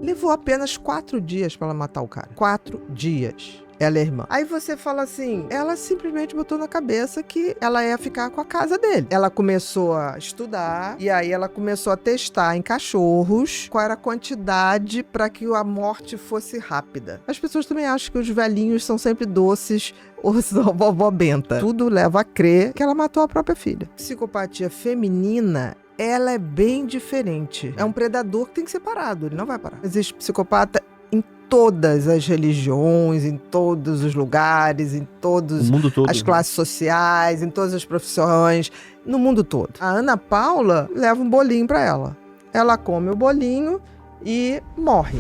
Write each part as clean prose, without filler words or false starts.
Levou apenas 4 dias para ela matar o cara. 4 dias. Ela é irmã. Aí você fala assim, ela simplesmente botou na cabeça que ela ia ficar com a casa dele. Ela começou a estudar e aí ela começou a testar em cachorros qual era a quantidade para que a morte fosse rápida. As pessoas também acham que os velhinhos são sempre doces ou são vovó benta. Tudo leva a crer que ela matou a própria filha. Psicopatia feminina, ela é bem diferente. É um predador que tem que ser parado, ele não vai parar. Existe psicopata em todas as religiões, em todos os lugares, em todas as classes sociais, em todas as profissões, no mundo todo. A Ana Paula leva um bolinho para ela. Ela come o bolinho e morre.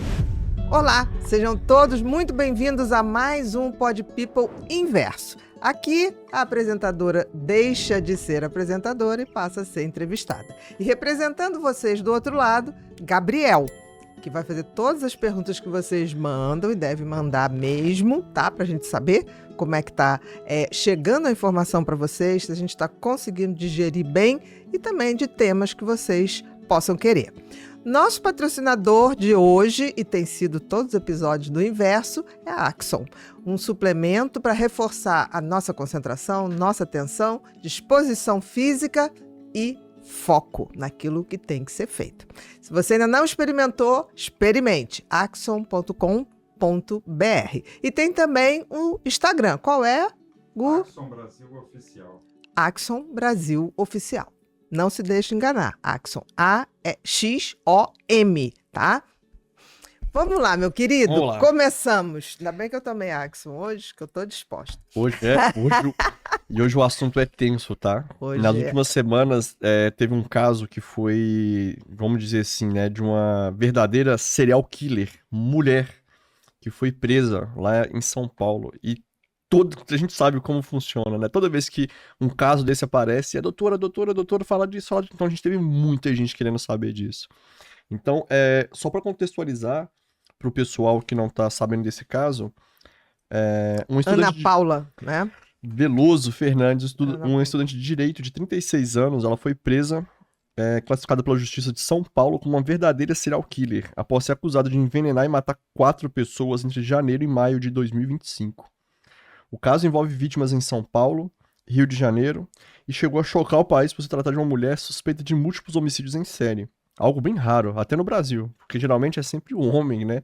Olá, sejam todos muito bem-vindos a mais um Pod People Inverso. Aqui, a apresentadora deixa de ser apresentadora e passa a ser entrevistada. E representando vocês do outro lado, Gabriel, que vai fazer todas as perguntas que vocês mandam e deve mandar mesmo, tá? Pra gente saber como é que tá chegando a informação para vocês, se a gente está conseguindo digerir bem e também de temas que vocês possam querer. Nosso patrocinador de hoje, e tem sido todos os episódios do Inverso, é a Axon, um suplemento para reforçar a nossa concentração, nossa atenção, disposição física e foco naquilo que tem que ser feito. Se você ainda não experimentou, experimente axon.com.br. E tem também o Instagram. Qual é? Axon Brasil Oficial. Axon Brasil Oficial. Não se deixe enganar. Axon. A-X-O-M, tá? Vamos lá, meu querido. Vamos lá. Começamos. Ainda bem que eu tomei Axon hoje, que eu tô disposta. Hoje o assunto é tenso, tá? Nas últimas semanas, teve um caso que foi, vamos dizer assim, né, de uma verdadeira serial killer, mulher, que foi presa lá em São Paulo. E a gente sabe como funciona, né? Toda vez que um caso desse aparece, a doutora fala disso. Então a gente teve muita gente querendo saber disso. Então, só para contextualizar pro pessoal que não tá sabendo desse caso, um estudante Ana Paula, né? Veloso Fernandes, uma estudante de direito de 36 anos, ela foi presa, classificada pela Justiça de São Paulo como uma verdadeira serial killer, após ser acusada de envenenar e matar 4 pessoas entre janeiro e maio de 2025. O caso envolve vítimas em São Paulo, Rio de Janeiro, e chegou a chocar o país por se tratar de uma mulher suspeita de múltiplos homicídios em série. Algo bem raro, até no Brasil, porque geralmente é sempre o homem, né,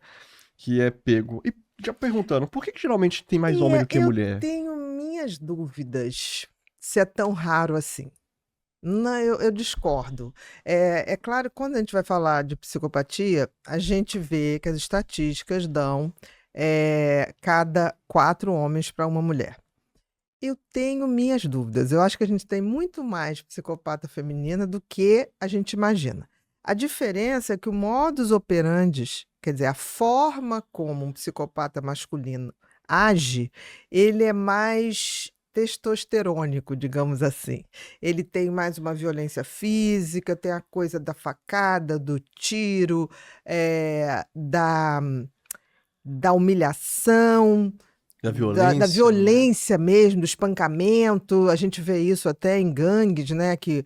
que é pego. E já perguntando, por que geralmente tem mais homem do que mulher? Eu tenho minhas dúvidas se é tão raro assim. Não, eu discordo. É claro que quando a gente vai falar de psicopatia, a gente vê que as estatísticas dão cada 4 homens para uma mulher. Eu tenho minhas dúvidas. Eu acho que a gente tem muito mais psicopata feminina do que a gente imagina. A diferença é que o modus operandi, quer dizer, a forma como um psicopata masculino age, ele é mais testosterônico, digamos assim. Ele tem mais uma violência física, tem a coisa da facada, do tiro, da humilhação, da violência mesmo, do espancamento. A gente vê isso até em gangues, né? Que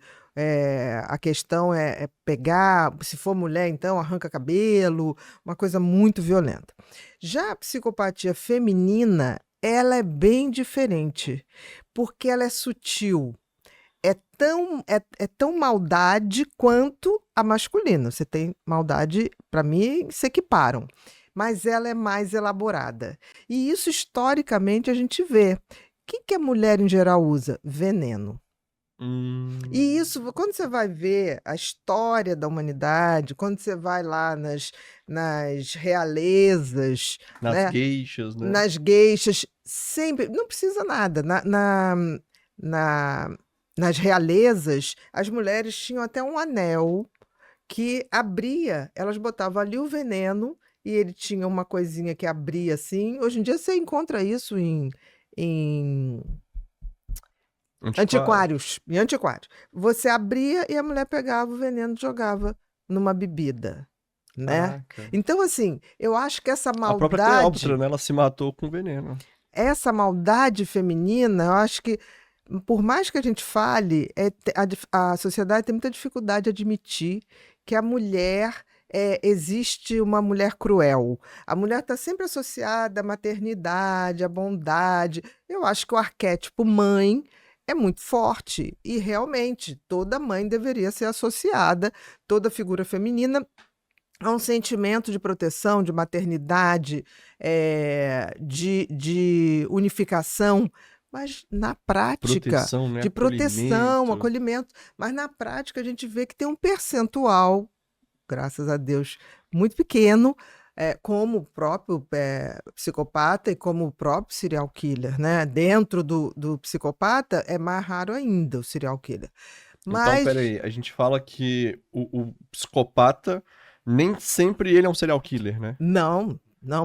a questão é pegar, se for mulher, então arranca cabelo, uma coisa muito violenta. Já a psicopatia feminina, ela é bem diferente, porque ela é sutil. É tão maldade quanto a masculina. Você tem maldade, para mim, se equiparam. Mas ela é mais elaborada. E isso, historicamente, a gente vê. O que a mulher, em geral, usa? Veneno. E isso, quando você vai ver a história da humanidade, quando você vai lá nas realezas... Nas gueixas, né? Nas gueixas, sempre... Não precisa nada. Nas realezas, as mulheres tinham até um anel que abria, elas botavam ali o veneno e ele tinha uma coisinha que abria assim. Hoje em dia você encontra isso em antiquários. Em antiquários. Você abria e a mulher pegava o veneno e jogava numa bebida, né? Então, assim, eu acho que essa maldade... A própria Cleópatra, né? Ela se matou com veneno. Essa maldade feminina, eu acho que, por mais que a gente fale, a sociedade tem muita dificuldade de admitir que a mulher existe uma mulher cruel. A mulher está sempre associada à maternidade, à bondade. Eu acho que o arquétipo mãe é muito forte e realmente toda mãe deveria ser associada, toda figura feminina, a um sentimento de proteção, de maternidade, de unificação, mas na prática, Proteção, né? de proteção, Acolhimento. acolhimento, mas na prática a gente vê que tem um percentual, graças a Deus, muito pequeno, como o próprio psicopata e como o próprio serial killer, né? Dentro do psicopata é mais raro ainda o serial killer. Então, Mas peraí, a gente fala que o psicopata nem sempre ele é um serial killer, né? não,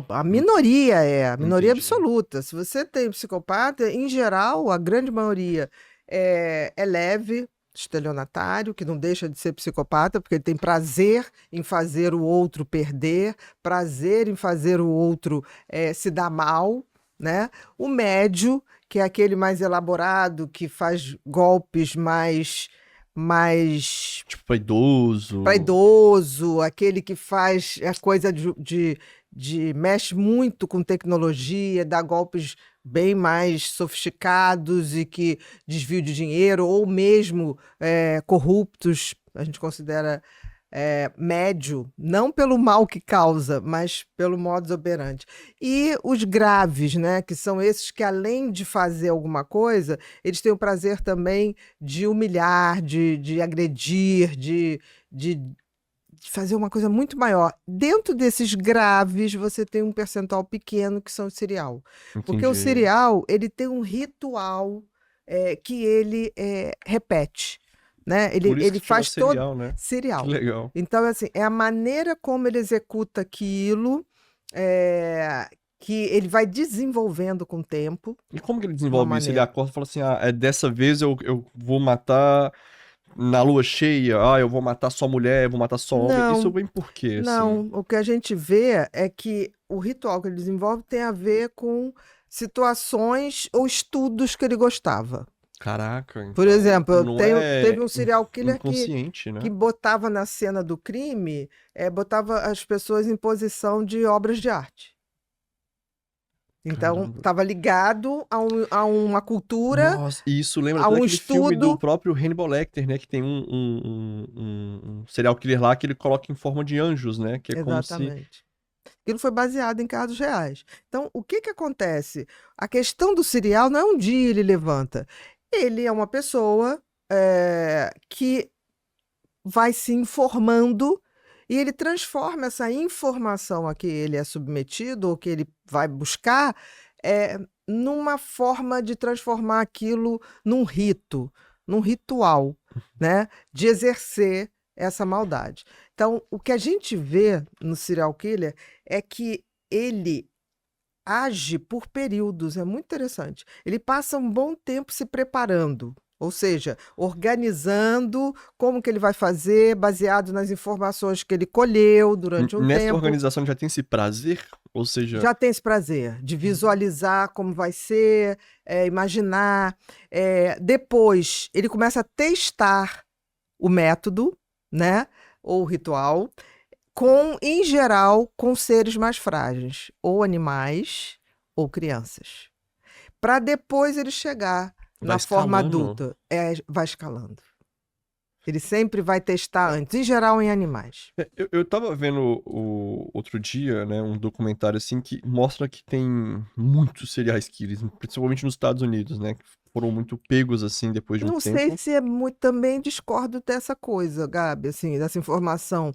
a minoria a minoria Entendi. absoluta. Se você tem psicopata, em geral, a grande maioria é leve, estelionatário, que não deixa de ser psicopata, porque ele tem prazer em fazer o outro perder, prazer em fazer o outro se dar mal, né? O médio, que é aquele mais elaborado, que faz golpes mais Tipo, pra idoso. para idoso, aquele que faz a coisa mexe muito com tecnologia, dá golpes bem mais sofisticados e que desvio de dinheiro, ou mesmo corruptos, a gente considera médio, não pelo mal que causa, mas pelo modus operandi. E os graves, né, que são esses que, além de fazer alguma coisa, eles têm o prazer também de humilhar, de agredir, de fazer uma coisa muito maior. Dentro desses graves, você tem um percentual pequeno que são o serial. Porque o Entendi. serial, ele tem um ritual que ele repete, né? Por isso Ele que chama faz todo serial, né? Que serial. legal. Então, assim, é a maneira como ele executa aquilo, que ele vai desenvolvendo com o tempo. E como que ele Uma desenvolve isso? Ele maneira. acorda e fala assim, dessa vez eu vou matar na lua cheia, eu vou matar só mulher, vou matar só homem. Isso Não, vem por quê, assim? não. O que a gente vê é que o ritual que ele desenvolve tem a ver com situações ou estudos que ele gostava. Caraca, Por então exemplo, não teve é um serial killer inconsciente, né? que botava na cena do crime, botava as pessoas em posição de obras de arte. Então, Caramba. estava ligado a uma cultura, Nossa, e isso lembra a até um aquele filme do estudo. próprio Hannibal Lecter, né? Que tem um serial killer lá que ele coloca em forma de anjos, né? Que é como se... Exatamente. Aquilo foi baseado em casos reais. Então, o que acontece? A questão do serial não é um dia ele levanta. Ele é uma pessoa que vai se informando e ele transforma essa informação a que ele é submetido ou que ele vai buscar numa forma de transformar aquilo num rito, num ritual, né? De exercer essa maldade. Então, o que a gente vê no serial killer é que ele age por períodos, é muito interessante. Ele passa um bom tempo se preparando, ou seja, organizando como que ele vai fazer, baseado nas informações que ele colheu durante um Nessa tempo. organização já tem esse prazer? Ou seja, Já tem esse prazer de visualizar como vai ser, imaginar. Depois, ele começa a testar o método, né, ou o ritual, em geral, com seres mais frágeis, ou animais, ou crianças. Para depois ele chegar vai na forma escalando. adulta. Vai escalando. Ele sempre vai testar antes, em geral em animais. Eu tava vendo outro dia, né, um documentário assim que mostra que tem muitos serial killers, principalmente nos Estados Unidos, né, que foram muito pegos assim depois de um Não tempo. sei se é muito, também discordo dessa coisa, Gabi, assim, dessa informação.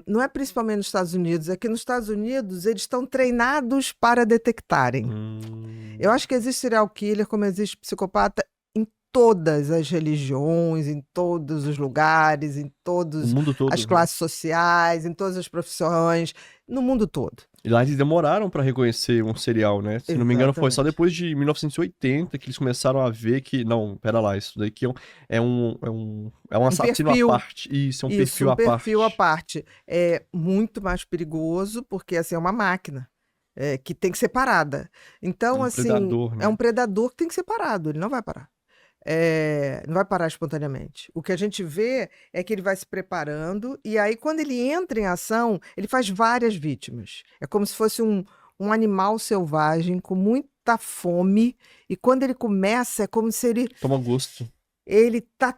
Não é principalmente nos Estados Unidos, é que nos Estados Unidos eles estão treinados para detectarem. Eu acho que existe serial killer, como existe psicopata, em todas as religiões, em todos os lugares, em todas O mundo todo, as né? classes sociais, em todas as profissões, no mundo todo. E lá eles demoraram pra reconhecer um serial, né? Se não me engano, foi só Exatamente. depois de 1980 que eles começaram a ver que, não, pera lá, isso daqui é um assassino perfil. à parte. Isso, é um Isso, perfil um à parte. perfil à parte. É muito mais perigoso, porque assim, é uma máquina que tem que ser parada. Então, É um assim, predador, né? é um predador que tem que ser parado, ele não vai parar. não vai parar espontaneamente. O que a gente vê é que ele vai se preparando e aí quando ele entra em ação, ele faz várias vítimas. É como se fosse um animal selvagem com muita fome e quando ele começa é como se Toma gosto. ele tá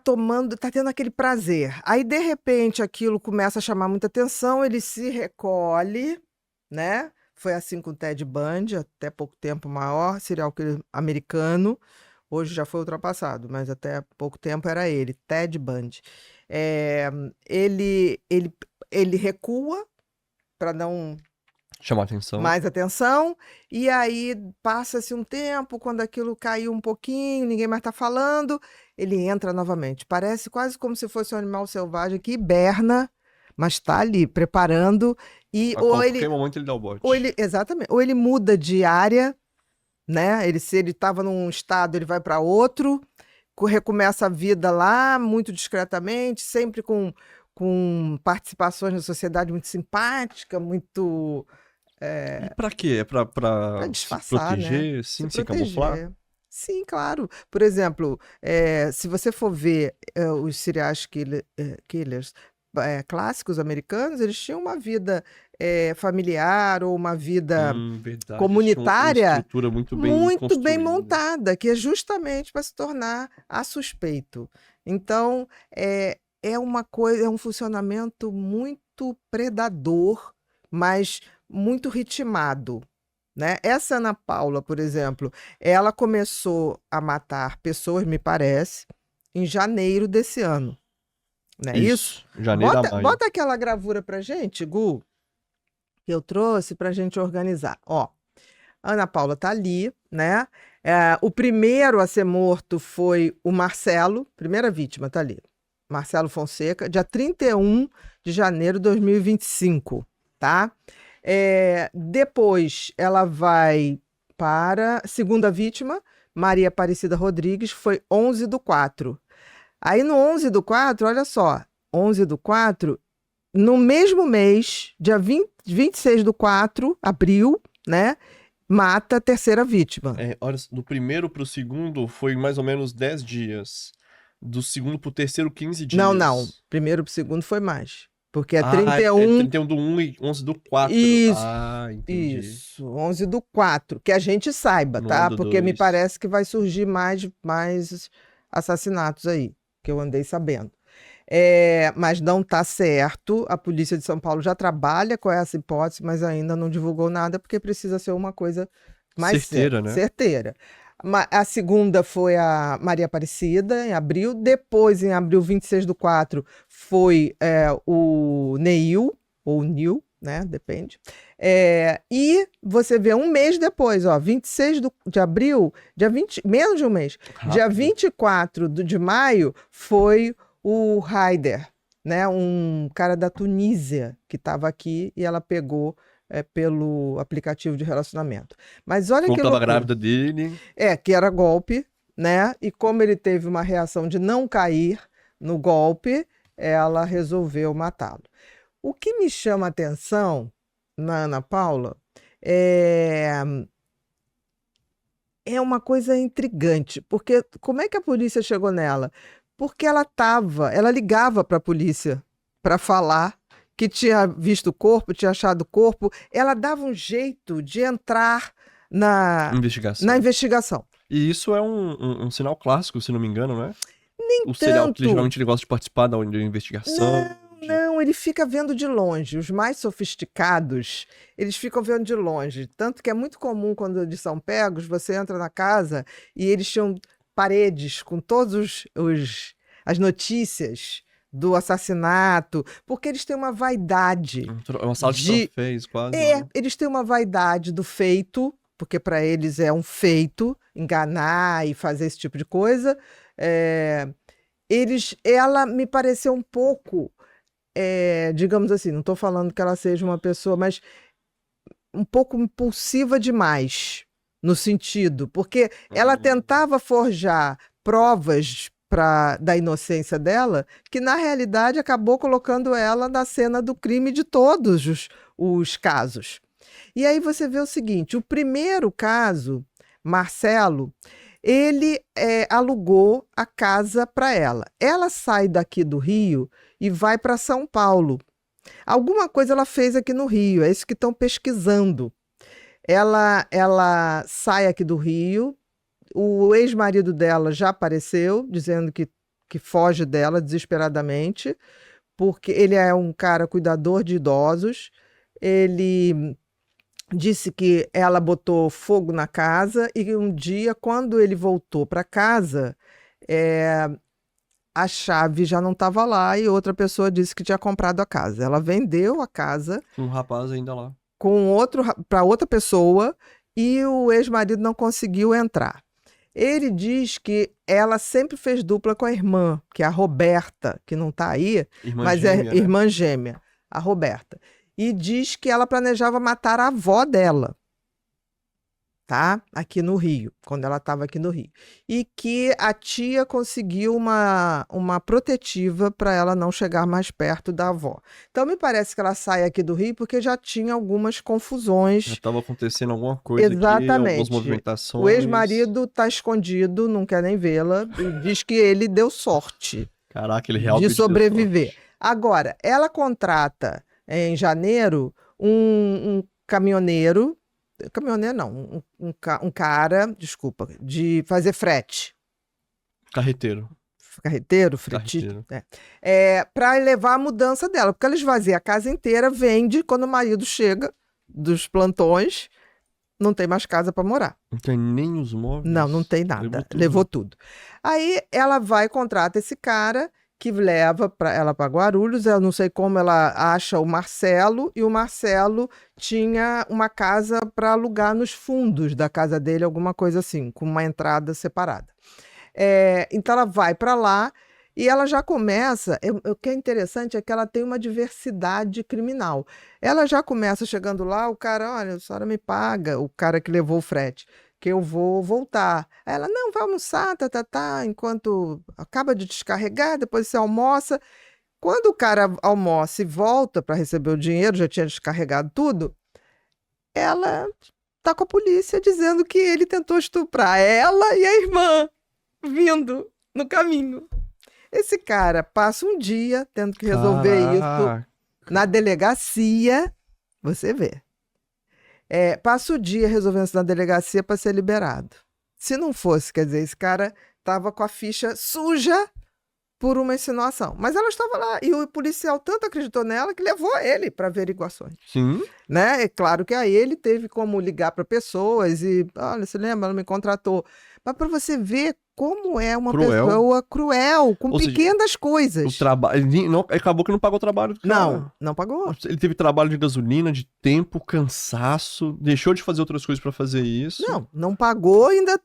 tendo aquele prazer. Aí, de repente, aquilo começa a chamar muita atenção, ele se recolhe, né? Foi assim com o Ted Bundy, até pouco tempo maior, serial killer americano. Hoje já foi ultrapassado, mas até pouco tempo era ele, Ted Bundy. Ele recua para não Chamar atenção. mais atenção, e aí passa-se um tempo, quando aquilo caiu um pouquinho, ninguém mais está falando, ele entra novamente. Parece quase como se fosse um animal selvagem que hiberna, mas está ali, preparando, e A qualquer momento ele dá o bote. Exatamente, ou ele muda de área, né? Se ele estava num estado, ele vai para outro, recomeça a vida lá, muito discretamente, sempre com participações na sociedade muito simpática, muito... E pra quê? É pra disfarçar, se proteger, né? sim, Se se camuflar? proteger. Sim, claro. Por exemplo, se você for ver os serial killers clássicos americanos, eles tinham uma vida familiar ou uma vida Verdade. comunitária Uma estrutura muito bem muito bem construída. montada, que é justamente para se tornar suspeito. Então, é uma coisa, é um funcionamento muito predador, mas muito ritmado, né? Essa Ana Paula, por exemplo, ela começou a matar pessoas, me parece, em janeiro desse ano. Não é isso? Janeiro a maio. Bota aquela gravura pra gente, Gu, que eu trouxe pra gente organizar. Ó, a Ana Paula tá ali, né? O primeiro a ser morto foi o Marcelo, primeira vítima tá ali. Marcelo Fonseca, dia 31 de janeiro de 2025, tá? Depois ela vai para a segunda vítima, Maria Aparecida Rodrigues, foi 11/4. Aí no 11/4, olha só, 11/4, no mesmo mês, dia 26/4, abril, né, mata a terceira vítima. Olha, do primeiro pro segundo foi mais ou menos 10 dias. Do segundo pro terceiro, 15 dias. Não. Primeiro pro segundo foi mais. Porque é 31... 31 do 1 e 11/4. Isso. Entendi. Isso, 11/4. Que a gente saiba, tá? Porque me parece que vai surgir mais assassinatos aí, que eu andei sabendo. Mas não tá certo. A Polícia de São Paulo já trabalha com essa hipótese, mas ainda não divulgou nada, porque precisa ser uma coisa mais certeira, né? Certeira. A segunda foi a Maria Aparecida, em abril. Depois, em abril, 26/4, foi o Neil, ou Nil, né? Depende. E você vê um mês depois, ó, 26 de abril, menos de um mês, rápido. Dia 24 de maio, foi o Haider, né? Um cara da Tunísia que estava aqui e ela pegou pelo aplicativo de relacionamento. Mas olha que loucura. Estava grávida dele. Que era golpe, né? E como ele teve uma reação de não cair no golpe, ela resolveu matá-lo. O que me chama a atenção na Ana Paula é uma coisa intrigante, porque como é que a polícia chegou nela? Porque ela ligava para a polícia para falar que tinha visto o corpo, tinha achado o corpo, ela dava um jeito de entrar na investigação. E isso é um sinal clássico, se não me engano, né? Nem o serial tanto. Killer geralmente ele gosta de participar da investigação. Não, ele fica vendo de longe. Os mais sofisticados, eles ficam vendo de longe. Tanto que é muito comum, quando eles são pegos, você entra na casa e eles tinham paredes com todas as notícias do assassinato, porque eles têm uma vaidade. É uma sala de troféus, quase. Eles têm uma vaidade do feito, porque para eles é um feito enganar e fazer esse tipo de coisa. Ela me pareceu um pouco, digamos assim, não estou falando que ela seja uma pessoa, mas um pouco impulsiva demais, no sentido, porque ela tentava forjar provas da inocência dela, que na realidade acabou colocando ela na cena do crime de todos os casos. E aí você vê o seguinte, o primeiro caso, Marcelo, Ele alugou a casa para ela. Ela sai daqui do Rio e vai para São Paulo. Alguma coisa ela fez aqui no Rio, é isso que estão pesquisando. Ela sai aqui do Rio, o ex-marido dela já apareceu, dizendo que foge dela desesperadamente, porque ele é um cara cuidador de idosos. Ele disse que ela botou fogo na casa e um dia, quando ele voltou para casa, a chave já não estava lá e outra pessoa disse que tinha comprado a casa. Ela vendeu a casa Um rapaz ainda lá. para outra pessoa e o ex-marido não conseguiu entrar. Ele diz que ela sempre fez dupla com a irmã, que é a Roberta, que não está aí, Irmã mas gêmea, é irmã gêmea, a Roberta. E diz que ela planejava matar a avó dela, tá? Aqui no Rio, quando ela estava aqui no Rio. E que a tia conseguiu uma protetiva para ela não chegar mais perto da avó. Então, me parece que ela sai aqui do Rio porque já tinha algumas Já confusões. estava acontecendo alguma coisa aqui, Exatamente. algumas movimentações. O ex-marido está escondido, não quer nem vê-la, e diz que ele deu sorte Caraca, ele realmente de sobreviver. Agora, ela contrata em janeiro um caminhoneiro não, um cara, desculpa, de fazer frete. Carreteiro. Carreteiro, fretista. Carreteiro. Para levar a mudança dela, porque ela esvazia a casa inteira, vende, quando o marido chega dos plantões, não tem mais casa para morar. Não tem nem os móveis? Não tem nada. Levou tudo. Aí ela vai, contrata esse cara que leva ela para Guarulhos. Eu não sei como ela acha o Marcelo, e o Marcelo tinha uma casa para alugar nos fundos da casa dele, alguma coisa assim, com uma entrada separada. Então ela vai para lá e ela já começa. O que é interessante é que ela tem uma diversidade criminal. Ela já começa chegando lá, o cara, olha, a senhora me paga, o cara que levou o frete, que eu vou voltar. Aí ela, não, vai almoçar, enquanto acaba de descarregar, depois você almoça. Quando o cara almoça e volta para receber o dinheiro, já tinha descarregado tudo, ela tá com a polícia dizendo que ele tentou estuprar ela e a irmã, vindo no caminho. Esse cara passa um dia tendo que resolver isso na delegacia, você vê. Passa o dia resolvendo isso na delegacia para ser liberado. Se não fosse, quer dizer, esse cara estava com a ficha suja por uma insinuação. Mas ela estava lá e o policial tanto acreditou nela que levou ele para averiguações. Sim. Né? É claro que aí ele teve como ligar para pessoas e, olha, você lembra, ela me contratou. Mas para você ver como é uma pessoa cruel, com pequenas coisas. O trabalho, acabou que não pagou o trabalho do cara. Não pagou. Ele teve trabalho de gasolina, de tempo, cansaço, deixou de fazer outras coisas para fazer isso. Não pagou, ainda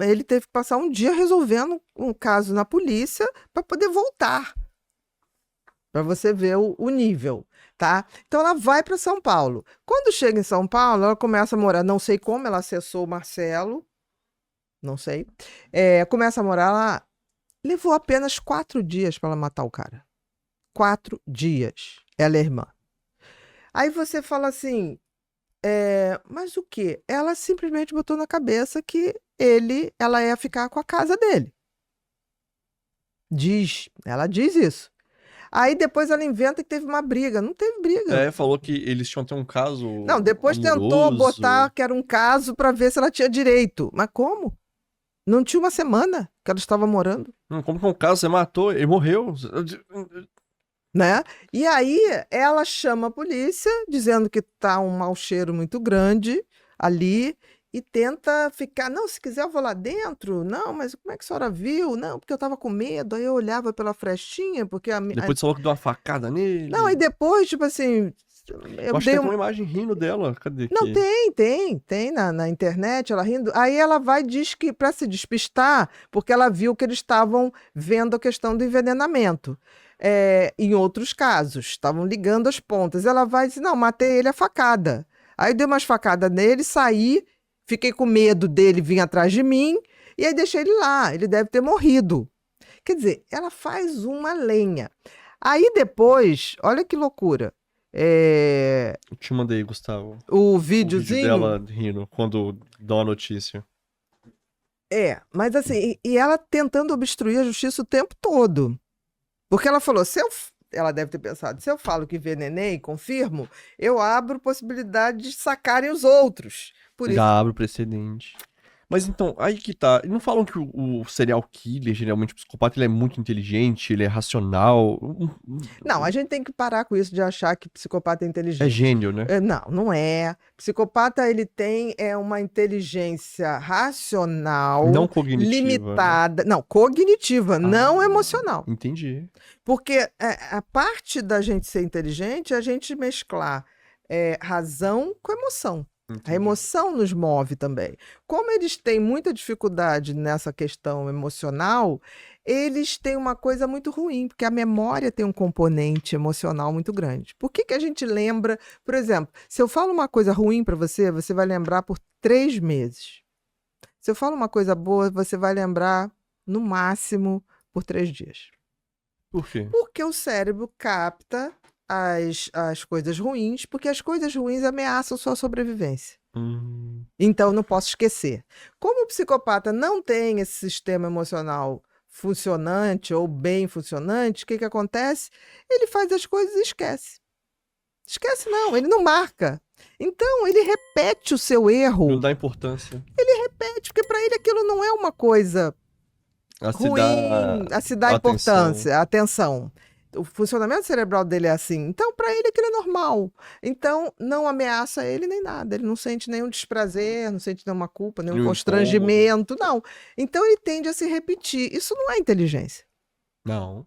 ele teve que passar um dia resolvendo um caso na polícia para poder voltar. Para você ver o nível, tá? Então ela vai para São Paulo. Quando chega em São Paulo, ela começa a morar, não sei como, ela acessou o Marcelo, não sei. Começa a morar lá. Levou apenas 4 dias para ela matar o cara. 4 dias. Ela é irmã. Aí você fala assim, mas o quê? Ela simplesmente botou na cabeça que ela ia ficar com a casa dele. Ela diz isso. Aí depois ela inventa que teve uma briga. Não teve briga. Falou que eles tinham até um caso Não, depois amoroso. Tentou botar que era um caso para ver se ela tinha direito. Mas como? Não tinha uma semana que ela estava morando. Como que é um caso? Você matou, ele morreu. Né? E aí ela chama a polícia, dizendo que tá um mau cheiro muito grande ali, e tenta ficar, não, se quiser eu vou lá dentro, não, mas como é que a senhora viu? Não, porque eu tava com medo, aí eu olhava pela frestinha, porque... Depois falou que deu uma facada nele. Não, aí depois, tipo assim... Eu acho que tem uma imagem rindo dela, cadê? Não, tem na internet, ela rindo, aí ela vai e diz que, para se despistar, porque ela viu que eles estavam vendo a questão do envenenamento. Em outros casos, estavam ligando as pontas. Ela vai e diz, não, matei ele a facada. Aí dei umas facadas nele, saí, fiquei com medo dele vir atrás de mim, e aí deixei ele lá, ele deve ter morrido. Quer dizer, ela faz uma lenha. Aí depois, olha que loucura. Eu te mandei, Gustavo. O videozinho vídeo dela rindo quando dá uma notícia. Mas assim, e ela tentando obstruir a justiça o tempo todo. Porque ela falou, ela deve ter pensado, se eu falo que envenenei, confirmo, eu abro possibilidade de sacarem os outros. Por isso. Já abre o precedente. Mas então, aí que tá. Não falam que o serial killer, geralmente o psicopata, ele é muito inteligente, ele é racional. Não, a gente tem que parar com isso de achar que psicopata é inteligente. É gênio, né? Não, não é. Psicopata, ele tem uma inteligência racional, Não cognitiva, limitada. Não, cognitiva, não emocional. Entendi. Porque a parte da gente ser inteligente é a gente mesclar razão com emoção. Entendi. A emoção nos move também. Como eles têm muita dificuldade nessa questão emocional, eles têm uma coisa muito ruim, porque a memória tem um componente emocional muito grande. Por que a gente lembra, por exemplo, se eu falo uma coisa ruim para você, você vai lembrar por 3 meses. Se eu falo uma coisa boa, você vai lembrar, no máximo, por 3 dias. Por quê? Porque o cérebro capta as coisas ruins, porque as coisas ruins ameaçam sua sobrevivência. Então, eu não posso esquecer. Como o psicopata não tem esse sistema emocional funcionante ou bem funcionante, o que acontece? Ele faz as coisas e esquece. Esquece não, ele não marca. Então, ele repete o seu erro. Não dá importância. Ele repete, porque para ele aquilo não é uma coisa ruim, a se dar importância, atenção. O funcionamento cerebral dele é assim. Então, para ele, aquilo é normal. Então, não ameaça ele nem nada. Ele não sente nenhum desprazer, não sente nenhuma culpa, nenhum constrangimento, não. Então, ele tende a se repetir. Isso não é inteligência. Não.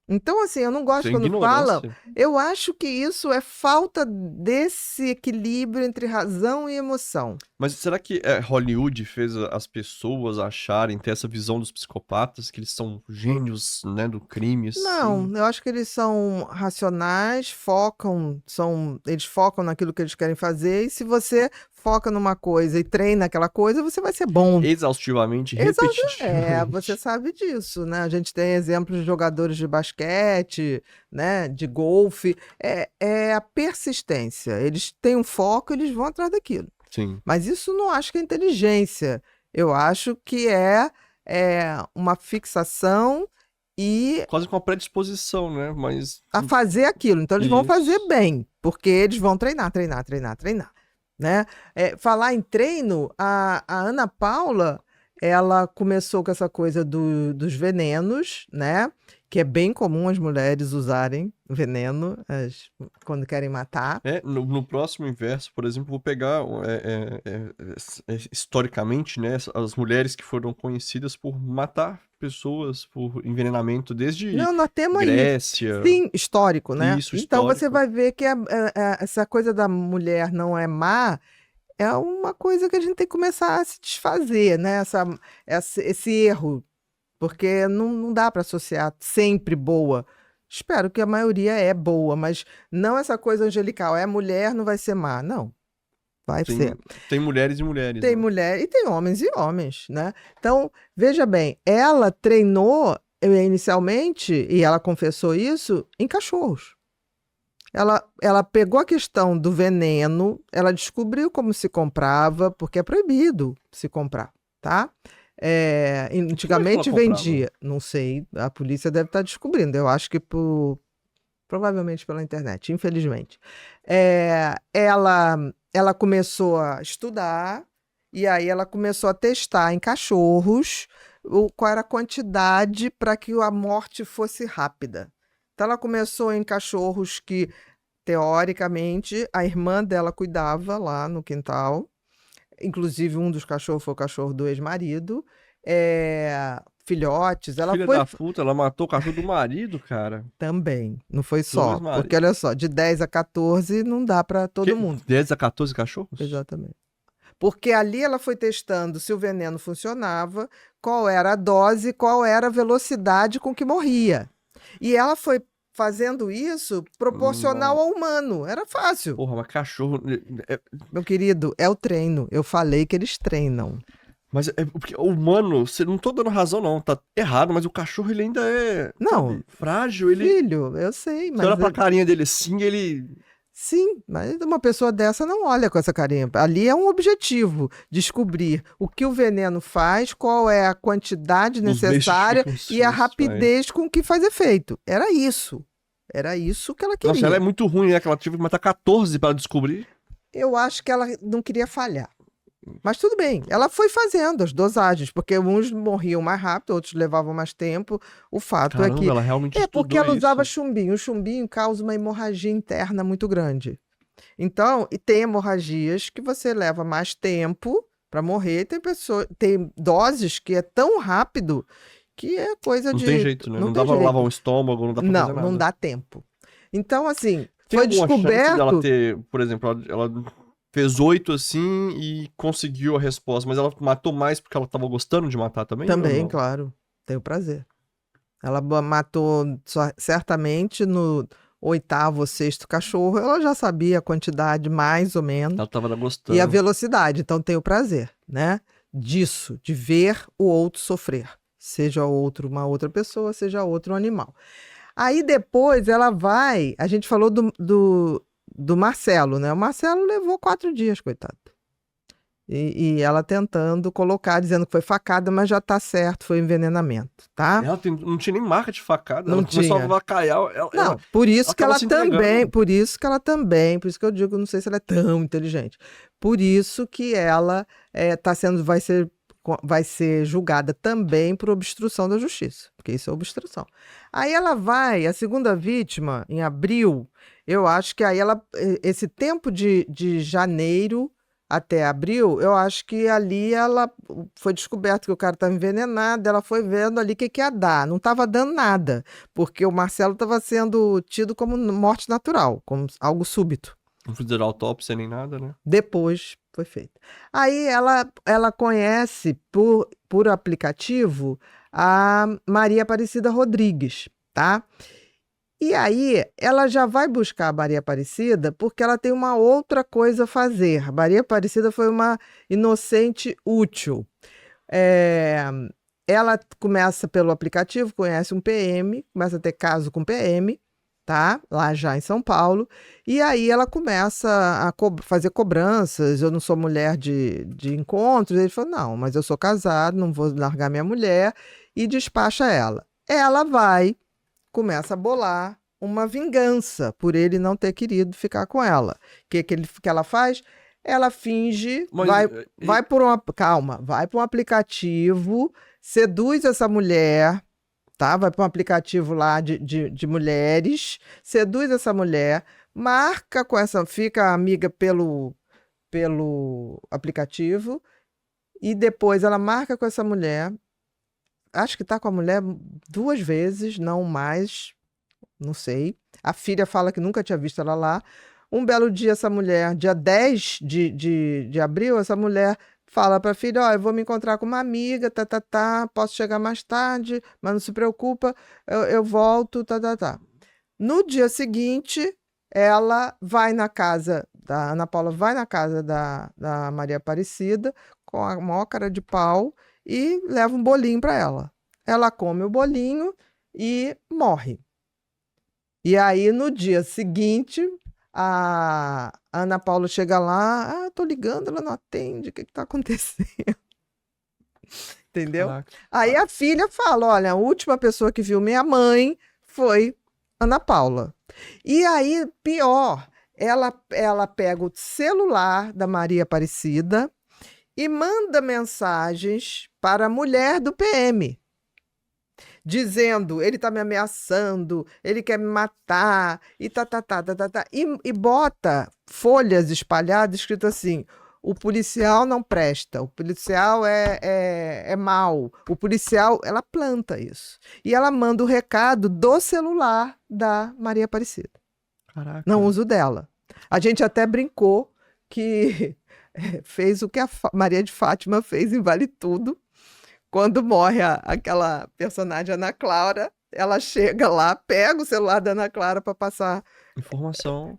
Então, assim, eu não gosto quando fala. Eu acho que isso é falta desse equilíbrio entre razão e emoção. Mas será que Hollywood fez as pessoas acharem, ter essa visão dos psicopatas, que eles são gênios, né, do crime? Assim? Não, eu acho que eles são racionais, eles focam naquilo que eles querem fazer, e se você foca numa coisa e treina aquela coisa, você vai ser bom. Exaustivamente, repetitivamente. Você sabe disso, né? A gente tem exemplos de jogadores de basquete, né, de golfe. É a persistência. Eles têm um foco, eles vão atrás daquilo. Sim. Mas isso não acho que é inteligência. Eu acho que é uma fixação e... Quase com uma predisposição, né? Mas... a fazer aquilo. Então, eles vão fazer bem, porque eles vão treinar. Né? Falar em treino, a Ana Paula, ela começou com essa coisa dos venenos, né? Que é bem comum as mulheres usarem veneno quando querem matar. No próximo inverso, por exemplo, vou pegar historicamente, né, as mulheres que foram conhecidas por matar pessoas por envenenamento desde nós temos Grécia. Sim, histórico, né? Isso, então histórico. você vai ver que essa coisa da mulher não é má é uma coisa que a gente tem que começar a se desfazer, né? Esse erro. Porque não dá para associar sempre boa. Espero que a maioria é boa, mas não essa coisa angelical. É mulher, não vai ser má. Não. Vai ser. Tem mulheres e mulheres. Tem mulher e tem homens e homens, né? Então, veja bem, ela treinou inicialmente, e ela confessou isso, em cachorros. Ela pegou a questão do veneno, ela descobriu como se comprava, porque é proibido se comprar, tá? Antigamente vendia, não sei, a polícia deve estar descobrindo, eu acho que provavelmente pela internet, infelizmente. Ela começou a estudar e aí ela começou a testar em cachorros qual era a quantidade para que a morte fosse rápida. Então ela começou em cachorros que, teoricamente, a irmã dela cuidava lá no quintal. Inclusive, um dos cachorros foi o cachorro do ex-marido. Filhotes. Filha da puta, ela matou o cachorro do marido, cara. Também. Não foi só. Porque, olha só, de 10 a 14 não dá para todo mundo. 10 a 14 cachorros? Exatamente. Porque ali ela foi testando se o veneno funcionava, qual era a dose, qual era a velocidade com que morria. E ela foi fazendo isso proporcional ao humano. Era fácil. Porra, mas cachorro... Meu querido, é o treino. Eu falei que eles treinam. Mas porque o humano, você não tô dando razão não, tá errado, mas o cachorro ele ainda é não, frágil, ele... Filho, eu sei, mas... Você olha pra carinha dele assim, ele... Sim, mas uma pessoa dessa não olha com essa carinha. Ali é um objetivo, descobrir o que o veneno faz, qual é a quantidade necessária e a rapidez com que faz efeito. Era isso que ela queria. Nossa, ela é muito ruim, né? Que ela teve que matar 14 para descobrir. Eu acho que ela não queria falhar. Mas tudo bem, ela foi fazendo as dosagens, porque uns morriam mais rápido, outros levavam mais tempo. O fato Caramba, é que... ela realmente porque ela isso. usava chumbinho. O chumbinho causa uma hemorragia interna muito grande. Então, e tem hemorragias que você leva mais tempo para morrer. Tem doses que é tão rápido que é coisa não de... Não tem jeito, né? Não dá pra lavar um estômago, não dá pra fazer nada. Não dá tempo. Então, assim, tem foi descoberto... dela ter, por exemplo, ela fez 8 assim e conseguiu a resposta, mas ela matou mais porque ela tava gostando de matar também? Também, claro. Tenho prazer. Ela matou certamente no 8º ou 6º cachorro, ela já sabia a quantidade mais ou menos. Ela tava gostando. E a velocidade, então tenho prazer, né? Disso, de ver o outro sofrer. Seja uma outra pessoa, seja outro animal. Aí depois ela vai, a gente falou do Marcelo, né? O Marcelo levou 4 dias, coitado. E ela tentando colocar, dizendo que foi facada, mas já tá certo, foi envenenamento, tá? Ela não tinha nem marca de facada, não ela tinha. começou a vacaiar. Por isso que ela também, por isso que eu digo, não sei se ela é tão inteligente. Por isso que ela vai ser julgada também por obstrução da justiça, porque isso é obstrução. Aí ela vai, a segunda vítima, em abril, eu acho que aí esse tempo de janeiro até abril, eu acho que ali ela foi descoberto que o cara estava envenenado, ela foi vendo ali o que ia dar. Não estava dando nada, porque o Marcelo estava sendo tido como morte natural, como algo súbito. Não fizeram autópsia nem nada, né? Depois foi feito. Aí ela conhece por aplicativo a Maria Aparecida Rodrigues, tá? E aí, ela já vai buscar a Maria Aparecida porque ela tem uma outra coisa a fazer. A Maria Aparecida foi uma inocente útil. Ela começa pelo aplicativo, conhece um PM, começa a ter caso com PM, tá? Lá já em São Paulo. E aí ela começa a fazer cobranças. Eu não sou mulher de encontros. Ele falou, não, mas eu sou casado, não vou largar minha mulher. E despacha ela. Ela começa a bolar uma vingança por ele não ter querido ficar com ela. O que ela faz? Ela finge, vai por um aplicativo, seduz essa mulher, tá? Vai para um aplicativo lá de mulheres, seduz essa mulher, marca com fica amiga pelo aplicativo, e depois ela marca com essa mulher. Acho que está com a mulher 2 vezes, não mais, não sei. A filha fala que nunca tinha visto ela lá. Um belo dia, essa mulher, dia 10 de abril, essa mulher fala para a filha, eu vou me encontrar com uma amiga, posso chegar mais tarde, mas não se preocupa, eu volto, No dia seguinte, ela vai na casa da Ana Paula, vai na casa da Maria Aparecida, com a maior cara de pau, e leva um bolinho para ela. Ela come o bolinho e morre. E aí, no dia seguinte, a Ana Paula chega lá, tô ligando, ela não atende, o que está acontecendo? Entendeu? Caraca. Aí a filha fala, olha, a última pessoa que viu minha mãe foi Ana Paula. E aí, pior, ela pega o celular da Maria Aparecida e manda mensagens para a mulher do PM, dizendo, ele está me ameaçando, ele quer me matar, e e bota folhas espalhadas escrito assim, o policial não presta, o policial é mau, o policial, ela planta isso. E ela manda o recado do celular da Maria Aparecida. Caraca. Não uso dela. A gente até brincou que fez o que a Maria de Fátima fez em Vale Tudo. Quando morre aquela personagem Ana Clara, ela chega lá, pega o celular da Ana Clara para passar Informação.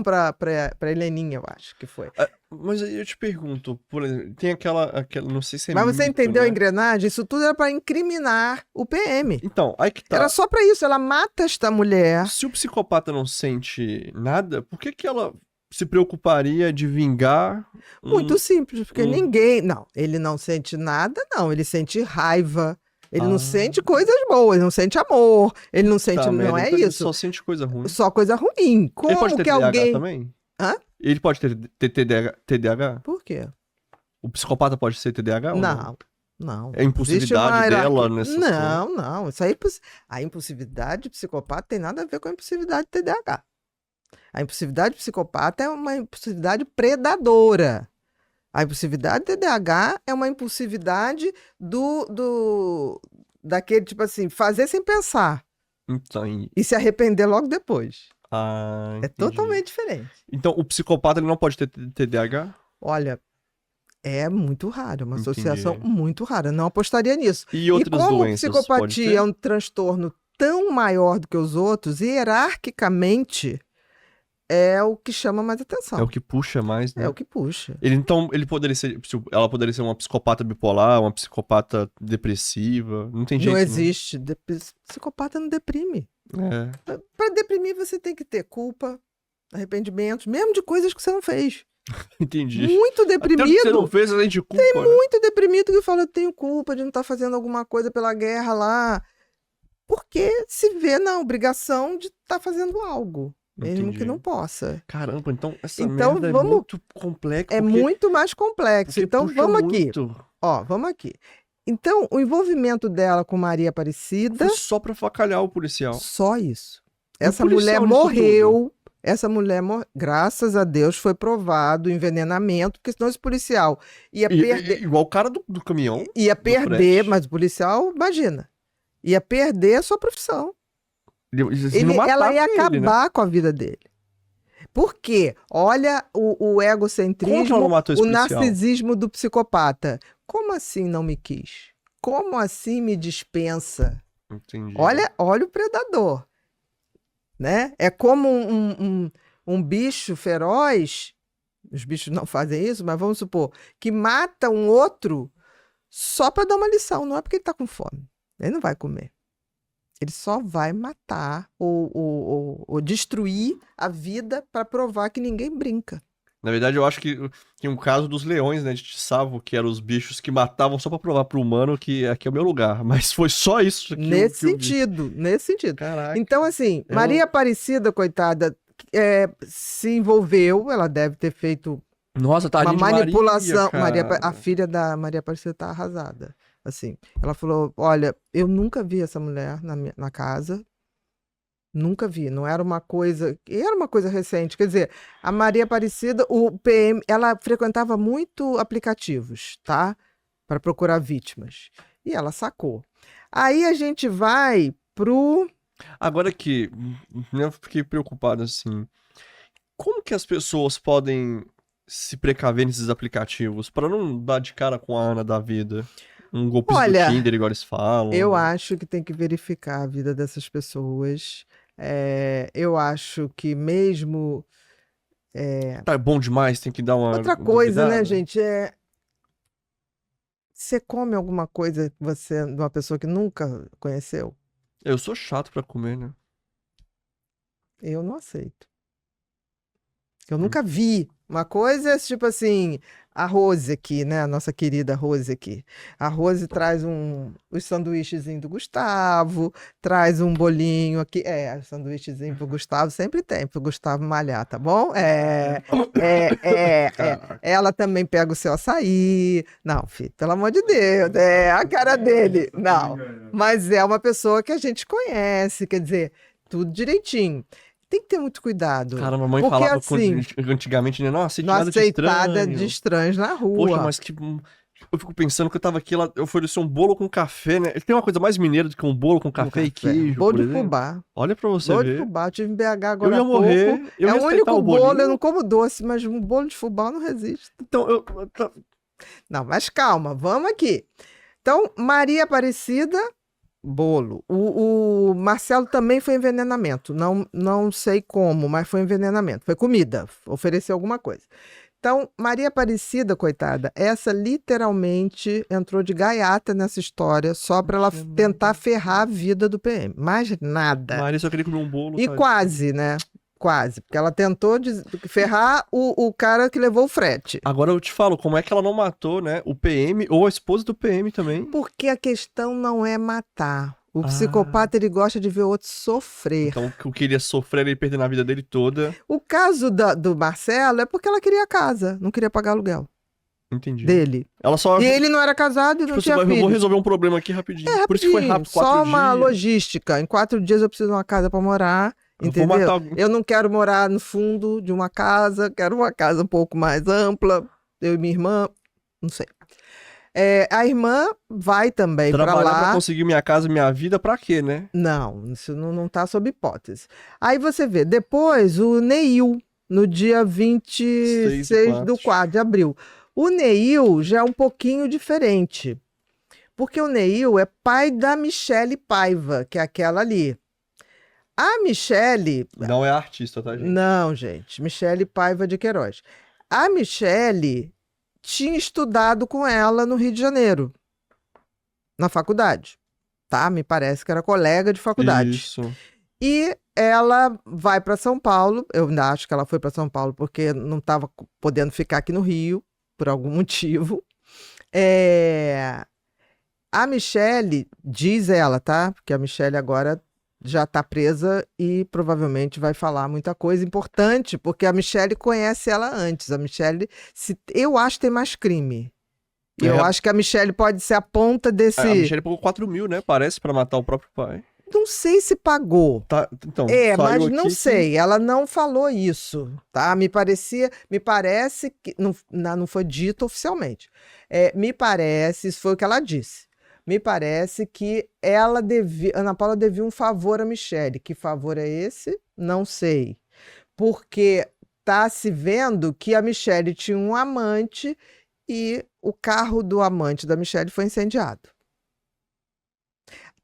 pra Heleninha, eu acho que foi. Mas aí eu te pergunto, por exemplo, tem aquela não sei se é Mas você mito, entendeu a né? engrenagem? Isso tudo era pra incriminar o PM. Então, aí que tá. Era só pra isso. Ela mata esta mulher. Se o psicopata não sente nada, por que ela se preocuparia de vingar Muito simples, porque um- ninguém... Não, ele não sente nada, não. Ele sente raiva. Ele não Ah. sente coisas boas, ele não sente amor, ele não sente... Tá, não merda, é então ele isso. só sente coisa ruim. Só coisa ruim. Como Ele pode ter que TDAH alguém... também? Hã? Ele pode ter TDAH? Por quê? O psicopata pode ser TDAH ou não? Não. É a impulsividade dela nessas coisas? Não. Isso aí, a impulsividade psicopata tem nada a ver com a impulsividade TDAH. A impulsividade psicopata é uma impulsividade predadora. A impulsividade TDAH é uma impulsividade daquele, tipo assim, fazer sem pensar Então, e se arrepender logo depois. É entendi. totalmente diferente. Então, o psicopata ele não pode ter TDAH? Olha, é muito raro, uma Entendi. associação muito rara. Não apostaria nisso. E outras como doenças? a Pode psicopatia ter? é um transtorno tão maior do que os outros, hierarquicamente, é o que chama mais atenção. É o que puxa mais, né? É o que puxa. Ele poderia ser. Ela poderia ser uma psicopata bipolar, uma psicopata depressiva. Não tem jeito. Não existe. Psicopata não deprime. Né? Para deprimir, você tem que ter culpa, arrependimentos, mesmo de coisas que você não fez. Entendi. Muito Até o que deprimido. você não fez, além de culpa. Né? Muito deprimido que fala, eu tenho culpa de não estar fazendo alguma coisa pela guerra lá. Porque se vê na obrigação de estar fazendo algo. Mesmo Entendi. que não possa. Caramba, então essa Então, merda vamos- é muito complexa. É muito mais complexo. porque Então, puxa vamos aqui. muito. Ó, vamos aqui. Então, o envolvimento dela com Maria Aparecida, Foi só pra facalhar o policial. só isso. E o Essa mulher policial nisso morreu. Essa mulher, graças a Deus, foi provado o envenenamento, porque senão esse policial ia perder. Igual o cara do caminhão. Ia perder, frete. mas o policial, imagina, ia perder a sua profissão. Ela ia acabar com a vida dele. Por quê? Olha o Como que ela egocentrismo, não matou esse o policial? narcisismo do psicopata. Como assim não me quis? Como assim me dispensa? Entendi. Olha o predador. Né? É como um bicho feroz, os bichos não fazem isso, mas vamos supor, que mata um outro só para dar uma lição, não é porque ele está com fome. Ele não vai comer. Ele só vai matar ou destruir a vida para provar que ninguém brinca. Na verdade, eu acho que um caso dos leões, né, de Tsavo, que eram os bichos que matavam só pra provar pro humano que aqui é o meu lugar. Mas foi só isso que Nesse eu vi. sentido. Caraca. Então, assim, Maria Aparecida, coitada, se envolveu, ela deve ter feito Nossa, tadinha uma de Maria, manipulação. cara. A filha da Maria Aparecida tá arrasada. Assim, ela falou: olha, eu nunca vi essa mulher na casa. Nunca vi. Não era uma coisa. Era uma coisa recente. Quer dizer, a Maria Aparecida, o PM, ela frequentava muito aplicativos, tá? Para procurar vítimas. E ela sacou. Aí a gente vai pro. Agora que eu fiquei preocupado assim, como que as pessoas podem se precaver nesses aplicativos para não dar de cara com a Ana da vida? Um golpe Olha, do Tinder, igual eles falam. Eu acho que tem que verificar a vida dessas pessoas. Eu acho que mesmo. Tá bom demais, tem que dar uma Outra coisa, né, duvidada. gente? Você come alguma coisa de uma pessoa que nunca conheceu? Eu sou chato pra comer, né? Eu não aceito. Eu nunca vi. Uma coisa é tipo assim, a Rose aqui, né? A nossa querida Rose aqui. A Rose traz os sanduíchezinhos do Gustavo, traz um bolinho aqui. Sanduíchezinho pro Gustavo sempre tem, pro Gustavo malhar, tá bom? Ela também pega o seu açaí. Não, filho, pelo amor de Deus, a cara dele. Não, mas é uma pessoa que a gente conhece, quer dizer, tudo direitinho. Tem que ter muito cuidado. Cara, a mamãe porque, falava assim, antigamente, né? Não aceite não nada de aceitada estranho. de estranhos na rua. Poxa, mas que... Eu fico pensando que eu tava aqui, eu ofereci um bolo com café, né? Tem uma coisa mais mineira do que um bolo com café e queijo, Bolo por de exemplo. fubá. Olha pra você Bolo de ver. fubá. Eu tive em BH agora Eu ia há pouco. morrer, eu ia É o aceitar único o bolo, bolinho. eu não como doce, mas um bolo de fubá eu não resisto. Então, Não, mas calma, vamos aqui. Então, Maria Aparecida Bolo. O Marcelo também foi envenenamento. Não sei como, mas foi envenenamento. Foi comida. Ofereceu alguma coisa. Então, Maria Aparecida, coitada, essa literalmente entrou de gaiata nessa história só para ela tentar ferrar a vida do PM. Mais nada. Maria só queria comer um bolo. E quase, né? Quase. Porque ela tentou ferrar o cara que levou o frete. Agora eu te falo, como é que ela não matou, né? O PM ou a esposa do PM também? Porque a questão não é matar. O psicopata, ele gosta de ver o outro sofrer. Então, o que ele ia sofrer, ele perder na vida dele toda. O caso do Marcelo é porque ela queria a casa, não queria pagar aluguel Entendi. Dele. Ela só... E ele não era casado e não tinha Eu filho. vou resolver um problema aqui rapidinho. É, Por isso que foi rápido, 4 só dias. uma logística. Em 4 dias eu preciso de uma casa pra morar, entendeu? Vou matar alguém. Eu não quero morar no fundo de uma casa, quero uma casa um pouco mais ampla, eu e minha irmã, não sei. A irmã vai também para Trabalhar lá. pra conseguir minha casa, minha vida, pra quê, né? Não, isso não tá sob hipótese. Aí você vê, depois o Neil, no dia 26 do 4 de abril. O Neil já é um pouquinho diferente, porque o Neil é pai da Michele Paiva, que é aquela ali. A Michele... Não é artista, tá, gente? Não, gente. Michele Paiva de Queiroz. A Michele tinha estudado com ela no Rio de Janeiro, na faculdade, tá? Me parece que era colega de faculdade. Isso. E ela vai para São Paulo, eu ainda acho que ela foi para São Paulo porque não estava podendo ficar aqui no Rio, por algum motivo. A Michele, diz ela, tá? Porque a Michele agora já está presa e provavelmente vai falar muita coisa importante, porque a Michele conhece ela antes. A Michele, eu acho que tem mais crime. Eu acho que a Michele pode ser a ponta desse... A Michele pagou 4 mil, né? Parece, pra matar o próprio pai. Não sei se pagou. Tá, então, mas não sei. Ela não falou isso, tá? Me parece que... Não foi dito oficialmente. Me parece, isso foi o que ela disse. Me parece que Ana Paula devia um favor a Michele. Que favor é esse? Não sei. Porque tá se vendo que a Michele tinha um amante e o carro do amante da Michele foi incendiado.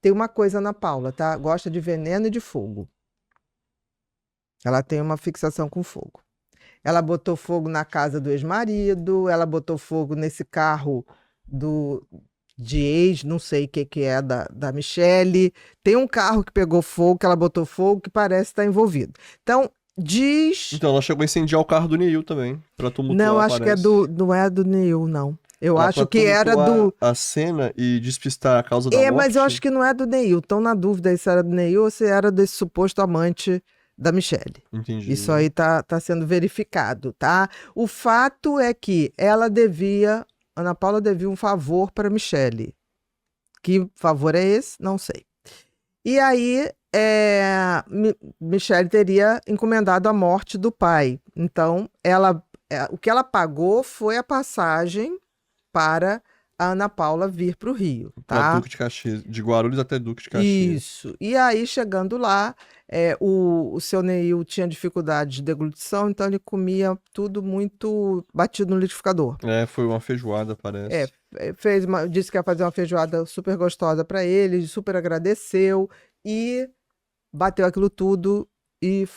Tem uma coisa, Ana Paula, tá? Gosta de veneno e de fogo. Ela tem uma fixação com fogo. Ela botou fogo na casa do ex-marido, ela botou fogo nesse carro de ex, não sei o que é, da Michele. Tem um carro que pegou fogo, que ela botou fogo, que parece estar envolvido. Então, diz... Então, ela chegou a incendiar o carro do Neil também, pra tumultuar, não, acho que não é do Neil, não. Eu acho que era a cena e despistar a causa da morte. Mas eu acho que não é do Neil. Estão na dúvida se era do Neil ou se era desse suposto amante da Michele. Entendi. Isso aí tá sendo verificado, tá? O fato é que Ana Paula devia um favor para Michele. Que favor é esse? Não sei. E aí, Michele teria encomendado a morte do pai. Então, o que ela pagou foi a passagem para a Ana Paula vir para o Rio, tá? Pra Duque de Caxias, de Guarulhos até Duque de Caxias. Isso. E aí, chegando lá, o seu Neil tinha dificuldade de deglutição, então ele comia tudo muito batido no liquidificador. Foi uma feijoada, parece. Disse que ia fazer uma feijoada super gostosa para ele, super agradeceu e bateu aquilo tudo e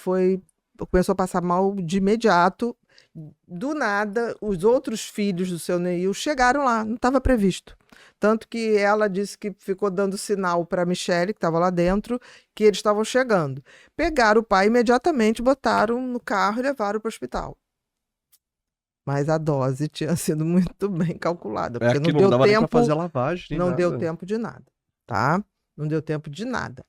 começou a passar mal de imediato. Do nada, os outros filhos do seu Neil chegaram lá, não estava previsto. Tanto que ela disse que ficou dando sinal para a Michele, que estava lá dentro, que eles estavam chegando. Pegaram o pai imediatamente, botaram no carro e levaram para o hospital. Mas a dose tinha sido muito bem calculada, porque não deu tempo, nem pra fazer a lavagem, não deu tempo de nada, tá? Não deu tempo de nada.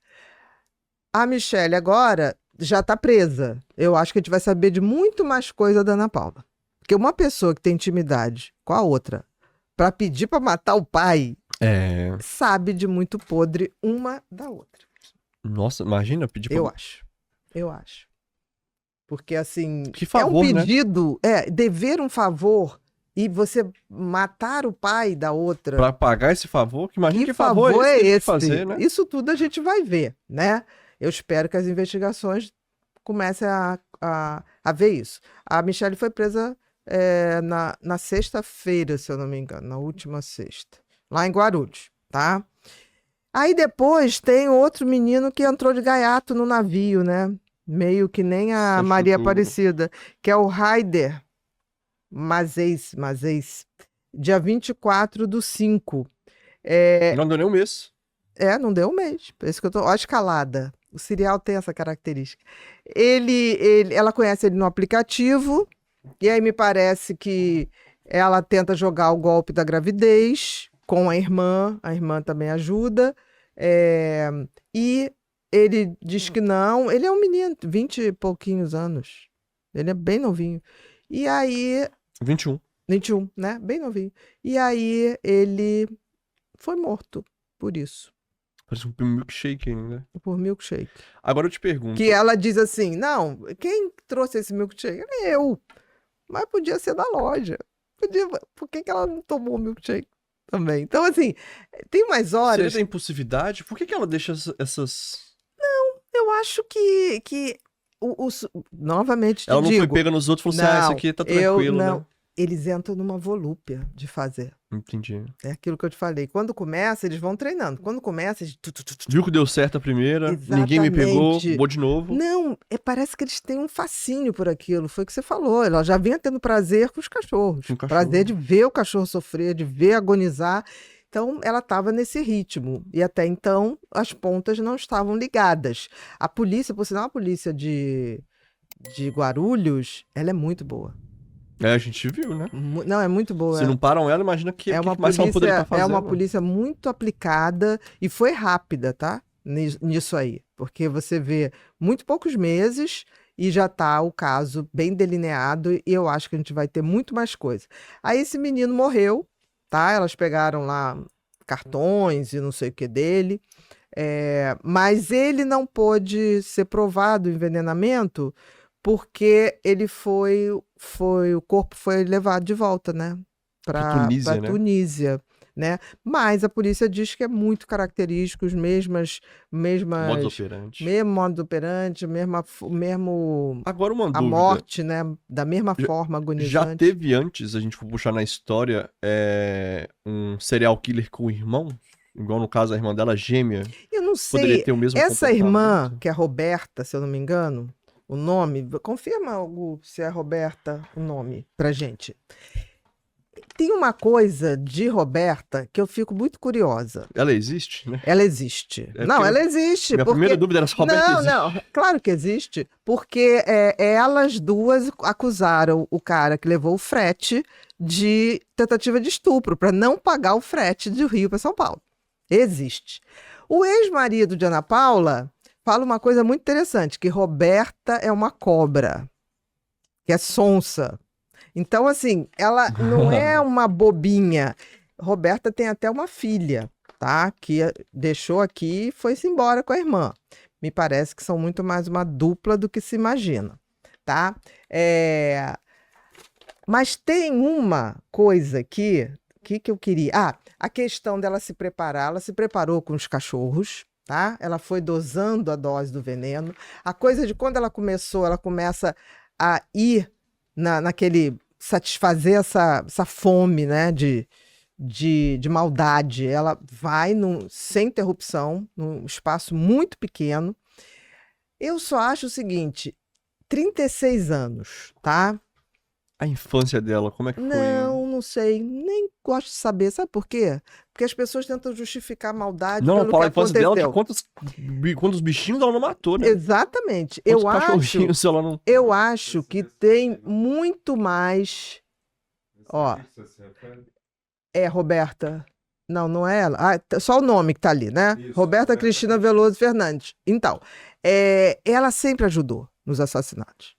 A Michele agora já está presa. Eu acho que a gente vai saber de muito mais coisa da Ana Paula. Porque uma pessoa que tem intimidade com a outra para pedir para matar o pai sabe de muito podre uma da outra. Nossa, imagina pedir pra... Eu acho. Porque assim, que favor, é um pedido, dever um favor e você matar o pai da outra. Para pagar esse favor? Imagina que favor é esse? Fazer, né? Isso tudo a gente vai ver, né? Eu espero que as investigações comecem a ver isso. A Michele foi presa na sexta-feira, se eu não me engano, na última sexta, lá em Guarulhos, tá? Aí depois tem outro menino que entrou de gaiato no navio, né? Meio que nem a Acho Maria que Aparecida, que é o Haider Mazeis, dia 24/5. Não deu nem um mês. Não deu um mês. Por isso que eu tô. Ó, a escalada. O serial tem essa característica. Ela conhece ele no aplicativo, e aí me parece que ela tenta jogar o golpe da gravidez com a irmã também ajuda. E ele diz que não. Ele é um menino, 20 e pouquinhos anos. Ele é bem novinho. E aí. 21. 21, né? Bem novinho. E aí ele foi morto por isso. Parece um milkshake ainda. Por milkshake. Agora eu te pergunto. Que ela diz assim, não, quem trouxe esse milkshake? Eu. Mas podia ser da loja. Por que ela não tomou o milkshake também? Então, assim, tem mais horas... Seria da impulsividade? Por que ela deixa essas... Eu acho que novamente te Ela não digo... foi pega nos outros e falou assim, isso aqui tá tranquilo, não. né? Eles entram numa volúpia de fazer. Entendi. É aquilo que eu te falei. Quando começa, eles vão treinando. Quando começa, eles... Viu que deu certo a primeira, Exatamente. Ninguém me pegou, vou de novo. Não, parece que eles têm um fascínio por aquilo. Foi o que você falou. Ela já vinha tendo prazer com os cachorros. Com o cachorro. Prazer de ver o cachorro sofrer, de ver agonizar. Então, ela estava nesse ritmo. E até então, as pontas não estavam ligadas. A polícia, por sinal, a polícia de Guarulhos, ela é muito boa. A gente viu, né? Não, é muito boa. Se não param ela, imagina que mais ela poderia estar fazendo. É uma polícia muito aplicada e foi rápida, tá? Nisso aí. Porque você vê muito poucos meses e já tá o caso bem delineado e eu acho que a gente vai ter muito mais coisa. Aí esse menino morreu, tá? Elas pegaram lá cartões e não sei o que dele, mas ele não pôde ser provado o envenenamento porque ele o corpo foi levado de volta, né? Para Tunísia, né? Mas a polícia diz que é muito característico, os mesmos modus operandi. Mesmo modus operandi, mesmo Agora uma dúvida. A morte, né? Da mesma forma agonizante. Já teve antes, a gente for puxar na história, um serial killer com o irmão? Igual no caso a irmã dela, gêmea? Eu não sei. Poderia ter o mesmo Essa irmã, comportamento? que é a Roberta, se eu não me engano, o nome, confirma se é Roberta o nome pra gente. Tem uma coisa de Roberta que eu fico muito curiosa. Ela existe, né? Ela existe. Não, ela existe. Minha primeira dúvida era se Roberta existe. Não, claro que existe. Porque elas duas acusaram o cara que levou o frete de tentativa de estupro, para não pagar o frete do Rio para São Paulo. Existe. O ex-marido de Ana Paula fala uma coisa muito interessante, que Roberta é uma cobra, que é sonsa. Então, assim, ela não é uma bobinha. Roberta tem até uma filha, tá? Que deixou aqui e foi-se embora com a irmã. Me parece que são muito mais uma dupla do que se imagina, tá? Mas tem uma coisa aqui, que eu queria... a questão dela se preparar. Ela se preparou com os cachorros, tá? Ela foi dosando a dose do veneno. A coisa de quando ela começa a ir naquele... satisfazer essa fome, né, de maldade. Ela vai sem interrupção, num espaço muito pequeno. Eu só acho o seguinte, 36 anos, tá? A infância dela, como é que foi? Não sei, nem gosto de saber. Sabe por quê? Porque as pessoas tentam justificar a maldade pelo que a infância aconteceu. Dela de quantos bichinhos ela não matou, né? Exatamente. Eu acho que tem muito mais... Ó, Roberta. Não é ela. Só o nome que tá ali, né? Isso, Roberta Cristina Veloso Fernandes. Então, ela sempre ajudou nos assassinatos.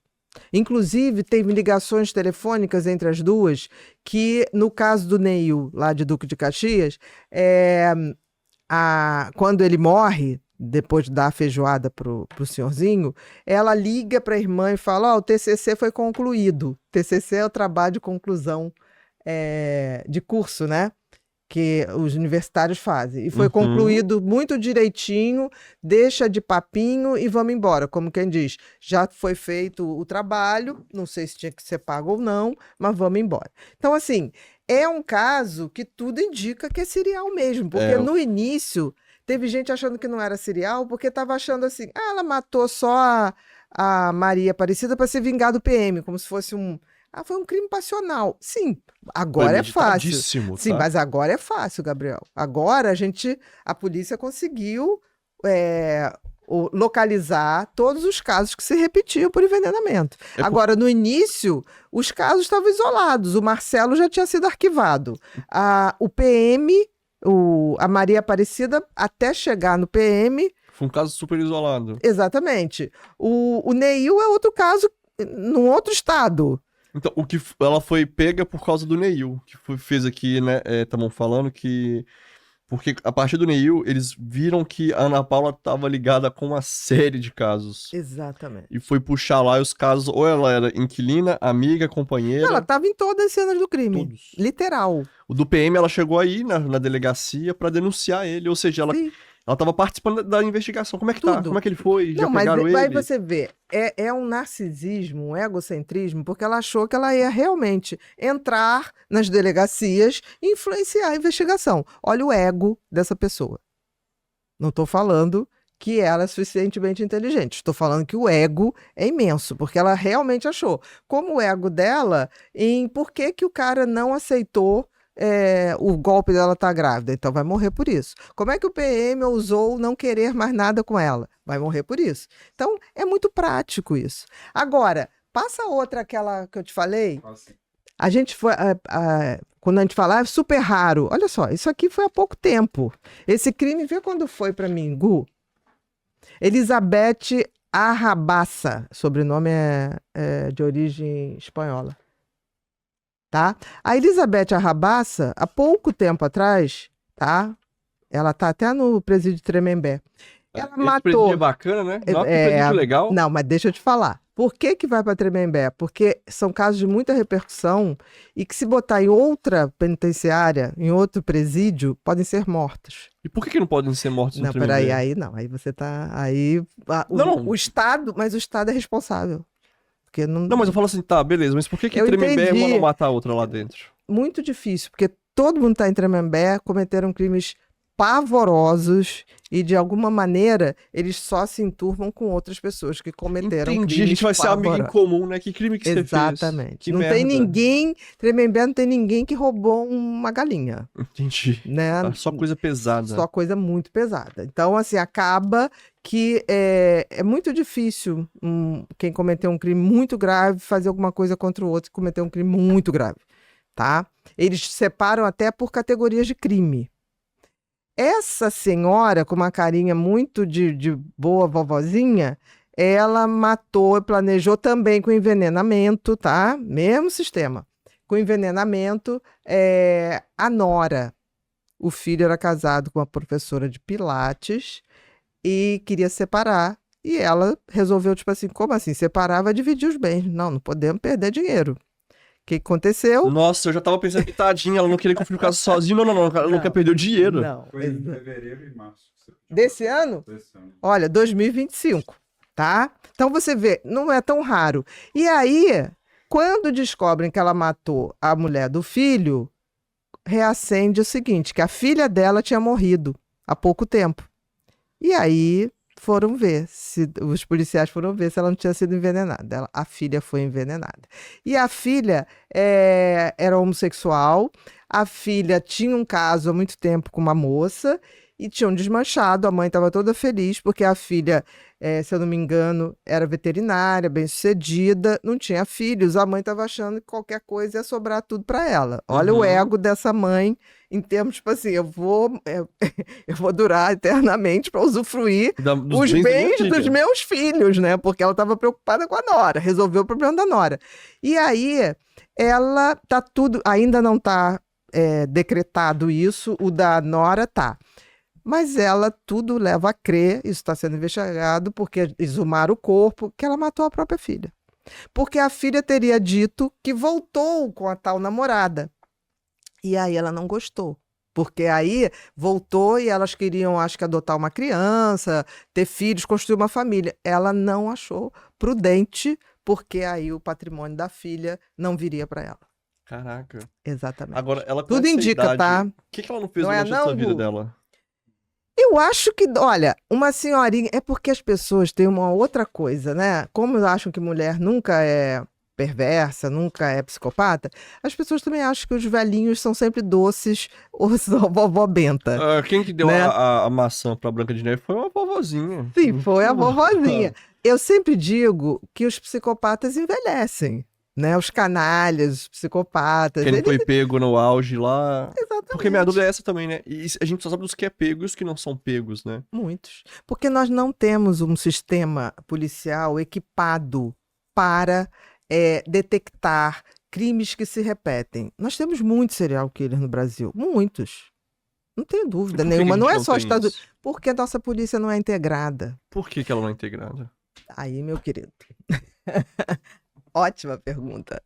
Inclusive, teve ligações telefônicas entre as duas, que, no caso do Neil, lá de Duque de Caxias, quando ele morre, depois de dar a feijoada pro senhorzinho, ela liga para a irmã e fala, o TCC foi concluído. TCC é o trabalho de conclusão de curso, né? Que os universitários fazem. E foi concluído muito direitinho, deixa de papinho e vamos embora. Como quem diz, já foi feito o trabalho, não sei se tinha que ser pago ou não, mas vamos embora. Então, assim, é um caso que tudo indica que é serial mesmo, porque no início Teve gente achando que não era serial porque estava achando assim, ela matou só a Maria Aparecida para se vingar do PM, como se fosse foi um crime passional. Sim, agora é fácil. Sim, tá? mas agora é fácil, Gabriel. Agora a polícia conseguiu localizar todos os casos que se repetiam por envenenamento. Agora, no início, os casos estavam isolados. O Marcelo já tinha sido arquivado. O PM, a Maria Aparecida, até chegar no PM... Foi um caso super isolado. Exatamente. O Neil é outro caso, num outro estado. Então, ela foi pega por causa do Neil, que fez aqui, né? Estavam falando que... Porque a partir do Neil, eles viram que a Ana Paula estava ligada com uma série de casos. Exatamente. E foi puxar lá os casos, ou ela era inquilina, amiga, companheira... Não, ela estava em todas as cenas do crime. Todos. Literal. O do PM, ela chegou aí na delegacia para denunciar ele, ou seja, ela estava participando da investigação. Como é que tá? Como é que ele foi? Já pegaram ele? Aí você vê, é um narcisismo, um egocentrismo, porque ela achou que ela ia realmente entrar nas delegacias e influenciar a investigação. Olha o ego dessa pessoa. Não estou falando que ela é suficientemente inteligente. Estou falando que o ego é imenso, porque ela realmente achou. Como o ego dela, em por que o cara não aceitou o golpe dela tá grávida, então vai morrer por isso. Como é que o PM ousou não querer mais nada com ela? Vai morrer por isso. Então, é muito prático isso. Agora, passa outra, aquela que eu te falei. A gente foi, quando a gente fala, é super raro. Olha só, isso aqui foi há pouco tempo. Esse crime, vê quando foi para mim, Gu. Elizabeth Arrabassa, sobrenome é de origem espanhola. Tá? A Elizabeth Arrabassa, há pouco tempo atrás, tá? Ela tá até no presídio de Tremembé. Ela matou... presídio é bacana, né? Não é presídio legal. Não, mas deixa eu te falar. Por que vai para Tremembé? Porque são casos de muita repercussão e que se botar em outra penitenciária, em outro presídio, podem ser mortos. E por que não podem ser mortos no Tremembé? Não, peraí, aí não. Aí você tá... O Estado... Mas o Estado é responsável. Não, mas eu falo assim, tá, beleza, mas por que Tremembé manda matar a outra lá dentro? Muito difícil, porque todo mundo tá em Tremembé, cometeram crimes pavorosos e, de alguma maneira, eles só se enturmam com outras pessoas que cometeram crimes a gente vai ser amigo em comum, né? Que crime que você fez? Exatamente. Não tem ninguém, Tremembé não tem ninguém que roubou uma galinha. Entendi. Né? Só coisa pesada. Só coisa muito pesada. Então, assim, acaba que é muito difícil quem cometeu um crime muito grave fazer alguma coisa contra o outro que cometeu um crime muito grave, tá? Eles separam até por categorias de crime. Essa senhora, com uma carinha muito de boa vovozinha, ela matou e planejou também com envenenamento, tá? Mesmo sistema. Com envenenamento, a nora. O filho era casado com uma professora de Pilates e queria separar. E ela resolveu, tipo assim, como assim? Separar vai dividir os bens. Não podemos perder dinheiro. O que aconteceu? Nossa, eu já tava pensando que tadinha, ela não queria que o filho ficasse sozinho. Não, ela não quer perder o dinheiro. Não. Foi em fevereiro e março. Desse ano? Desse ano. Olha, 2025, tá? Então você vê, não é tão raro. E aí, quando descobrem que ela matou a mulher do filho, reacende o seguinte, que a filha dela tinha morrido há pouco tempo. E aí foram ver, os policiais foram ver se ela não tinha sido envenenada. A filha foi envenenada. E a filha era homossexual, a filha tinha um caso há muito tempo com uma moça e tinham desmanchado, a mãe estava toda feliz porque a filha, se eu não me engano, era veterinária, bem-sucedida, não tinha filhos, a mãe estava achando que qualquer coisa ia sobrar tudo para ela. Olha o ego dessa mãe em termos, tipo assim, eu vou durar eternamente para usufruir os bens dos meus filhos, né? Porque ela estava preocupada com a nora, resolveu o problema da nora. E aí, ela tá tudo, ainda não está decretado isso, o da nora tá. Mas ela tudo leva a crer, isso está sendo investigado, porque exumaram o corpo, que ela matou a própria filha. Porque a filha teria dito que voltou com a tal namorada. E aí ela não gostou. Porque aí voltou e elas queriam, acho que, adotar uma criança, ter filhos, construir uma família. Ela não achou prudente, porque aí o patrimônio da filha não viria para ela. Caraca. Exatamente. Agora, ela tudo indica, idade, tá? O que ela não fez durante a vida dela? Eu acho que, olha, uma senhorinha. É porque as pessoas têm uma outra coisa, né? Como acham que mulher nunca é perversa, nunca é psicopata, as pessoas também acham que os velhinhos são sempre doces ou são vovó benta, Quem que deu né? a maçã pra Branca de Neve foi uma vovozinha. Sim, foi a vovozinha. Eu sempre digo que os psicopatas envelhecem, né? Os canalhas, os psicopatas. Quem não Eles... foi pego no auge lá. Exatamente. Porque minha dúvida é essa também, né? E a gente só sabe dos que é pego e os que não são pegos, né? Muitos. Porque nós não temos um sistema policial equipado para detectar crimes que se repetem. Nós temos muitos serial killers no Brasil. Muitos. Não tenho E dúvida por que que nenhuma. a Não gente é não só tem Estados isso? Unidos. Porque a nossa polícia não é integrada. Por que ela não é integrada? Aí, meu querido. Ótima pergunta.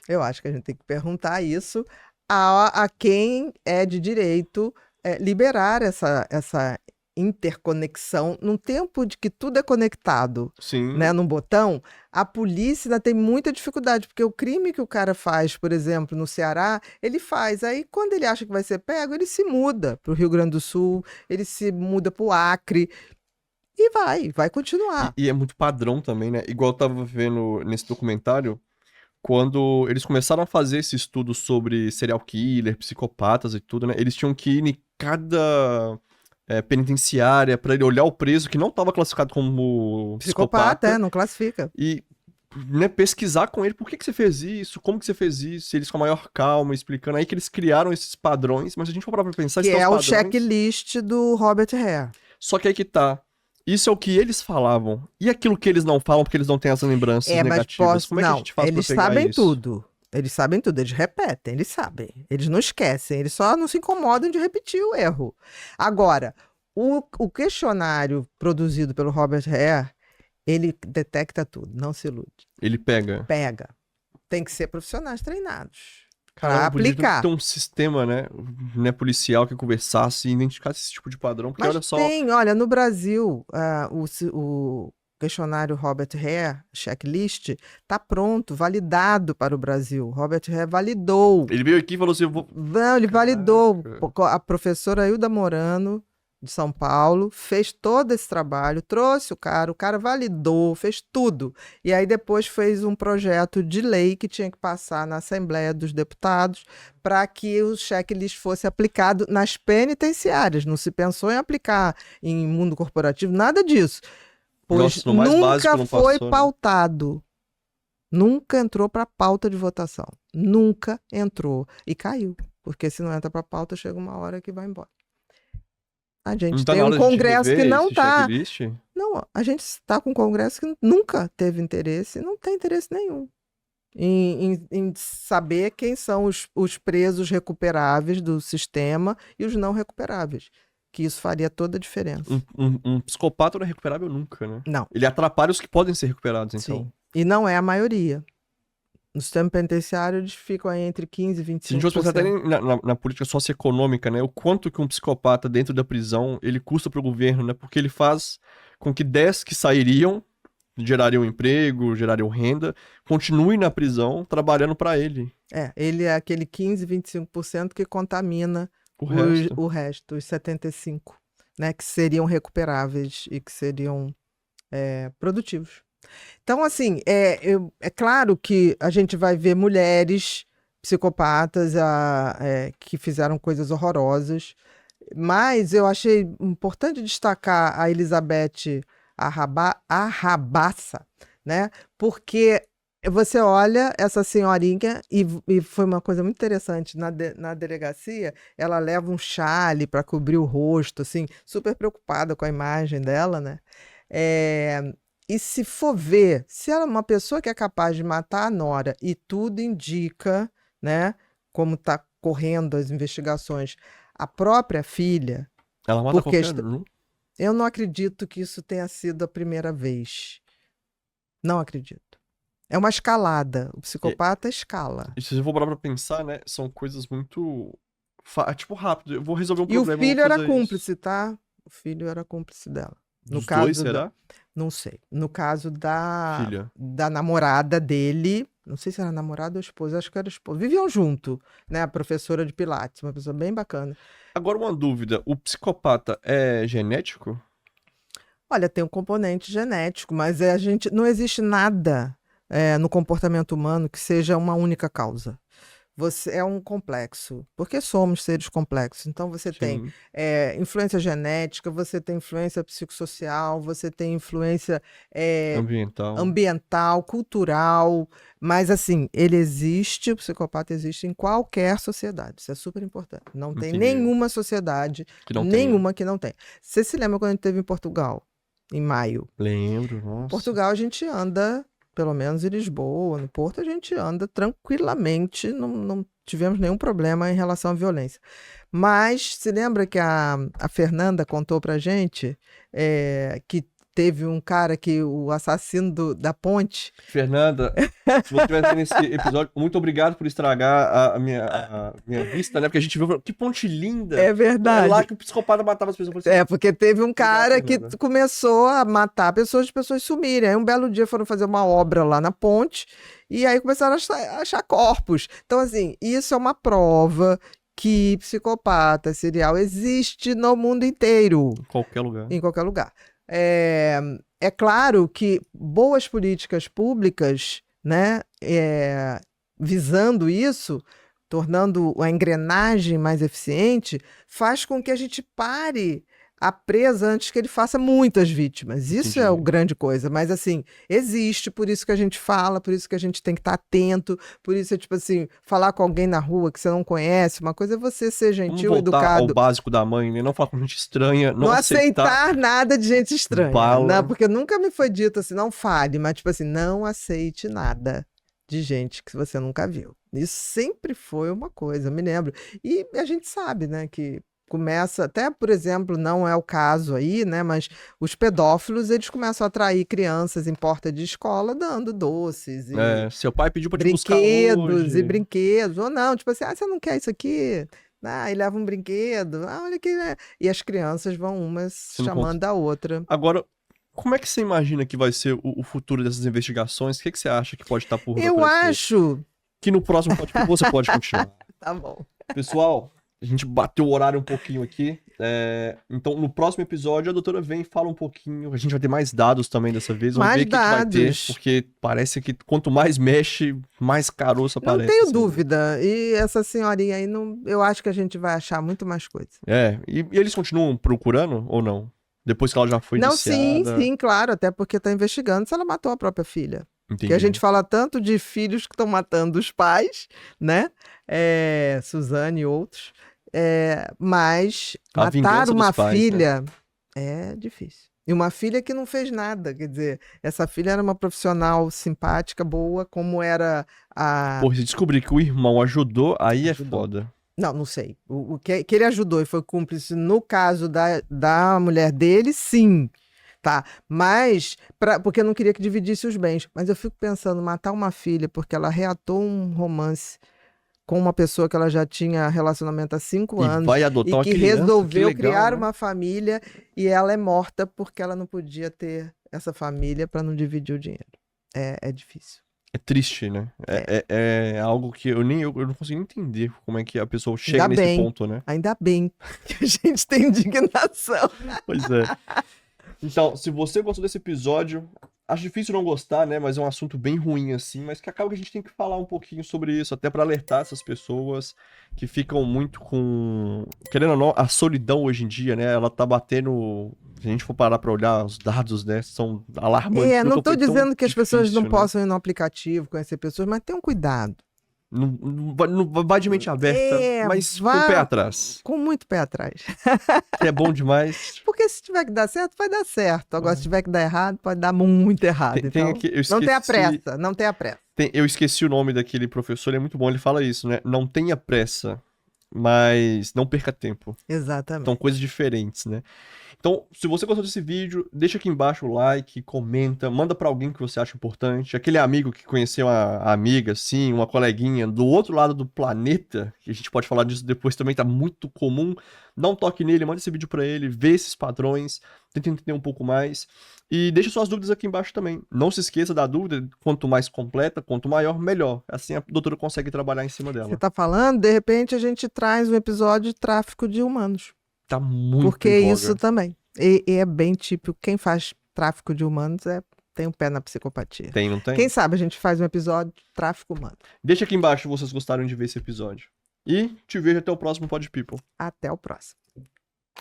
Eu acho que a gente tem que perguntar isso a quem é de direito liberar essa interconexão. Num tempo de que tudo é conectado, Sim. né, num botão, a polícia ainda tem muita dificuldade, porque o crime que o cara faz, por exemplo, no Ceará, ele faz. Aí, quando ele acha que vai ser pego, ele se muda para o Rio Grande do Sul, ele se muda para o Acre. E vai continuar. E é muito padrão também, né? Igual eu tava vendo nesse documentário, quando eles começaram a fazer esse estudo sobre serial killer, psicopatas e tudo, né? Eles tinham que ir em cada penitenciária pra ele olhar o preso que não tava classificado como psicopata Não classifica. e né, pesquisar com ele por que você fez isso, como que você fez isso, eles com a maior calma, explicando. Aí que eles criaram esses padrões, mas se a gente for parar pra pensar, Que esses é o padrões... checklist do Robert Hare. Só que aí que tá. Isso é o que eles falavam. E aquilo que eles não falam porque eles não têm as lembranças Mas negativas? Como é que a não, gente faz pra eles pegar sabem isso? tudo. Eles sabem tudo, eles repetem, eles sabem. Eles não esquecem, eles só não se incomodam de repetir o erro. Agora, o questionário produzido pelo Robert Hare, ele detecta tudo, não se ilude. Ele pega. Pega. Tem que ser profissionais treinados para Caramba, podia aplicar. ter um sistema, né, policial que conversasse e identificasse esse tipo de padrão, porque Mas olha só... olha, no Brasil, o questionário Robert Hare, checklist, está pronto, validado para o Brasil. Robert Hare validou. Ele veio aqui e falou assim, eu vou... Não, ele validou. A professora Hilda Morano, de São Paulo, fez todo esse trabalho, trouxe o cara validou, fez tudo. E aí depois fez um projeto de lei que tinha que passar na Assembleia dos Deputados para que o checklist fosse aplicado nas penitenciárias. Não se pensou em aplicar em mundo corporativo, nada disso. Pois Nossa, no mais básico nunca não foi passou, né? pautado. Nunca entrou para pauta de votação. Nunca entrou. E caiu. Porque se não entra para pauta, chega uma hora que vai embora. A gente Não tá tem na um hora de Congresso que rever não esse está. checklist? Não, a gente está com um Congresso que nunca teve interesse, não tem interesse nenhum em saber quem são os presos recuperáveis do sistema e os não recuperáveis. Que isso faria toda a diferença. Um psicopata não é recuperável nunca, né? Não. Ele atrapalha os que podem ser recuperados, então. Sim. E não é a maioria. No sistema penitenciário, eles ficam aí entre 15% e 25%. Se a gente fosse pensar até na política socioeconômica, né? O quanto que um psicopata dentro da prisão, ele custa pro governo, né? Porque ele faz com que 10 que sairiam, gerariam emprego, gerariam renda, continuem na prisão, trabalhando pra ele. Ele é aquele 15%, 25% que contamina o resto, os 75%, né? Que seriam recuperáveis e que seriam produtivos. Então, assim, é claro que a gente vai ver mulheres psicopatas que fizeram coisas horrorosas, mas eu achei importante destacar a Elizabeth Arrabassa, né? Porque você olha essa senhorinha e foi uma coisa muito interessante. Na delegacia, ela leva um chale para cobrir o rosto, assim, super preocupada com a imagem dela, né? E se for ver, se ela é uma pessoa que é capaz de matar a nora e tudo indica, né, como está correndo as investigações, a própria filha... Ela mata qualquer um. Eu não acredito que isso tenha sido a primeira vez. Não acredito. É uma escalada. O psicopata escala. E se você for parar pra pensar, né, são coisas muito... tipo, rápido. Eu vou resolver um problema. E o filho era cúmplice, tá? O filho era cúmplice dela. No Dos caso dois, será? Não sei. No caso da Filha. namorada dele, não sei se era namorada ou esposa, acho que era esposa. Viviam junto, né? A professora de Pilates, uma pessoa bem bacana. Agora uma dúvida, o psicopata é genético? Olha, tem um componente genético, mas a gente não existe nada no comportamento humano que seja uma única causa. Você é um complexo, porque somos seres complexos. Então você tem Sim. influência genética, você tem influência psicossocial, você tem influência ambiental, cultural, mas assim, ele existe, o psicopata existe em qualquer sociedade. Isso é super importante. Não tem Entendi. nenhuma sociedade, Que não nenhuma que não tem. Você se lembra quando a gente esteve em Portugal, em maio? Lembro, nossa. Portugal a gente anda, pelo menos em Lisboa, no Porto, a gente anda tranquilamente, não tivemos nenhum problema em relação à violência. Mas se lembra que a Fernanda contou pra gente que teve um cara que o assassino da ponte. Fernanda, se você estiver vendo esse episódio, muito obrigado por estragar a minha vista, né? Porque a gente viu, que ponte linda. É verdade. É lá que o psicopata matava as pessoas. Porque teve um cara que Fernanda. começou a matar pessoas, de pessoas sumirem. Aí um belo dia foram fazer uma obra lá na ponte e aí começaram a achar corpos. Então, assim, isso é uma prova que psicopata serial existe no mundo inteiro. Em qualquer lugar. Em qualquer lugar. É claro que boas políticas públicas, né, visando isso, tornando a engrenagem mais eficiente, faz com que a gente pare a presa antes que ele faça muitas vítimas. Isso é a grande coisa. Mas, assim, existe, por isso que a gente fala, por isso que a gente tem que estar atento, por isso é, tipo assim, falar com alguém na rua que você não conhece, uma coisa é você ser gentil, Vamos voltar educado. ao básico da mãe, né? Não falar com gente estranha, não aceitar nada de gente estranha. Bala. Não, porque nunca me foi dito assim, não fale, mas tipo assim, não aceite nada de gente que você nunca viu. Isso sempre foi uma coisa, eu me lembro. E a gente sabe, né, que começa, até, por exemplo, não é o caso aí, né, mas os pedófilos, eles começam a atrair crianças em porta de escola dando doces e seu pai pediu pra te buscar brinquedos hoje. e brinquedos, ou não, tipo assim, você não quer isso aqui? E leva um brinquedo, olha aqui, né? E as crianças vão umas chamando a outra. Agora, como é que você imagina que vai ser o futuro dessas investigações? O que você acha que pode estar por Eu acho que no próximo podcast você pode continuar. Tá bom. Pessoal, a gente bateu o horário um pouquinho aqui. Então, no próximo episódio, a doutora vem e fala um pouquinho. A gente vai ter mais dados também dessa vez. Vamos ver o que vai ter. Porque parece que quanto mais mexe, mais caroço aparece. Não tenho dúvida. E essa senhorinha aí, eu acho que a gente vai achar muito mais coisa. E eles continuam procurando ou não? Depois que ela já foi indiciada? Sim, claro. Até porque tá investigando se ela matou a própria filha. Entendi. Porque a gente fala tanto de filhos que estão matando os pais, né? Suzane e outros. Mas matar uma filha, né? É difícil. E uma filha que não fez nada, quer dizer, essa filha era uma profissional simpática, boa, como era a... Pô, se descobrir que o irmão ajudou, aí é foda. Não sei. O que ele ajudou e foi cúmplice no caso da mulher dele, sim. Tá, mas, porque eu não queria que dividisse os bens. Mas eu fico pensando, matar uma filha porque ela reatou um romance com uma pessoa que ela já tinha relacionamento há 5 anos vai adotar e que criança, resolveu que legal, criar né? uma família e ela é morta porque ela não podia ter essa família para não dividir o dinheiro. É difícil. É triste, né? É algo que eu não consigo entender como é que a pessoa chega nesse ponto, né? Ainda bem que a gente tem indignação. Pois é. Então, se você gostou desse episódio, acho difícil não gostar, né? Mas é um assunto bem ruim, assim. Mas que acaba que a gente tem que falar um pouquinho sobre isso, até pra alertar essas pessoas que ficam muito com... Querendo ou não, a solidão hoje em dia, né? Ela tá batendo... Se a gente for parar pra olhar os dados, né? São alarmantes. Não tô dizendo que as pessoas não né? possam ir no aplicativo, conhecer pessoas, mas tenham cuidado. Não vai de mente aberta, mas com o pé atrás. Com muito pé atrás. Que é bom demais. Porque se tiver que dar certo, vai dar certo. Agora, se tiver que dar errado, pode dar muito errado. Então, não tenha pressa, não tenha pressa. Eu esqueci o nome daquele professor, ele é muito bom, ele fala isso, né? Não tenha pressa, mas não perca tempo. Exatamente. São coisas diferentes, né? Então, se você gostou desse vídeo, deixa aqui embaixo o like, comenta, manda pra alguém que você acha importante. Aquele amigo que conheceu uma amiga, assim, uma coleguinha do outro lado do planeta, que a gente pode falar disso depois também, tá muito comum. Dá um toque nele, manda esse vídeo pra ele, vê esses padrões. tenta entender um pouco mais. E deixa suas dúvidas aqui embaixo também. Não se esqueça da dúvida, quanto mais completa, quanto maior, melhor. Assim a doutora consegue trabalhar em cima dela. Você tá falando, de repente a gente traz um episódio de tráfico de humanos. Tá muito Porque em voga. isso também. E é bem típico, quem faz tráfico de humanos tem um pé na psicopatia. Tem, não tem? Quem sabe a gente faz um episódio de tráfico humano. Deixa aqui embaixo se vocês gostaram de ver esse episódio. E te vejo até o próximo Pod People. Até o próximo.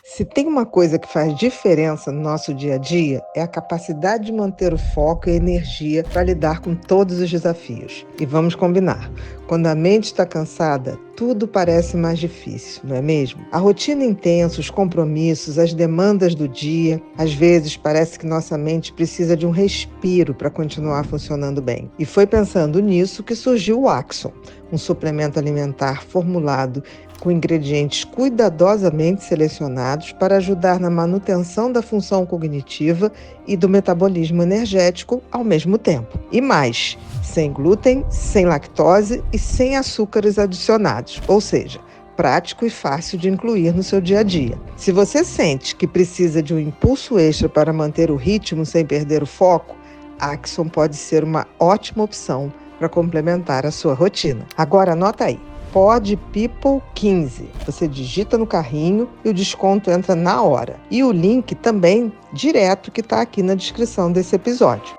Se tem uma coisa que faz diferença no nosso dia a dia, é a capacidade de manter o foco e a energia para lidar com todos os desafios. E vamos combinar, quando a mente está cansada, tudo parece mais difícil, não é mesmo? A rotina intensa, os compromissos, as demandas do dia, às vezes parece que nossa mente precisa de um respiro para continuar funcionando bem. E foi pensando nisso que surgiu o Axon, um suplemento alimentar formulado com ingredientes cuidadosamente selecionados para ajudar na manutenção da função cognitiva e do metabolismo energético ao mesmo tempo. E mais, sem glúten, sem lactose e sem açúcares adicionados, ou seja, prático e fácil de incluir no seu dia a dia. Se você sente que precisa de um impulso extra para manter o ritmo sem perder o foco, Axon pode ser uma ótima opção para complementar a sua rotina. Agora anota aí. Pod People 15. Você digita no carrinho e o desconto entra na hora. E o link também direto que está aqui na descrição desse episódio.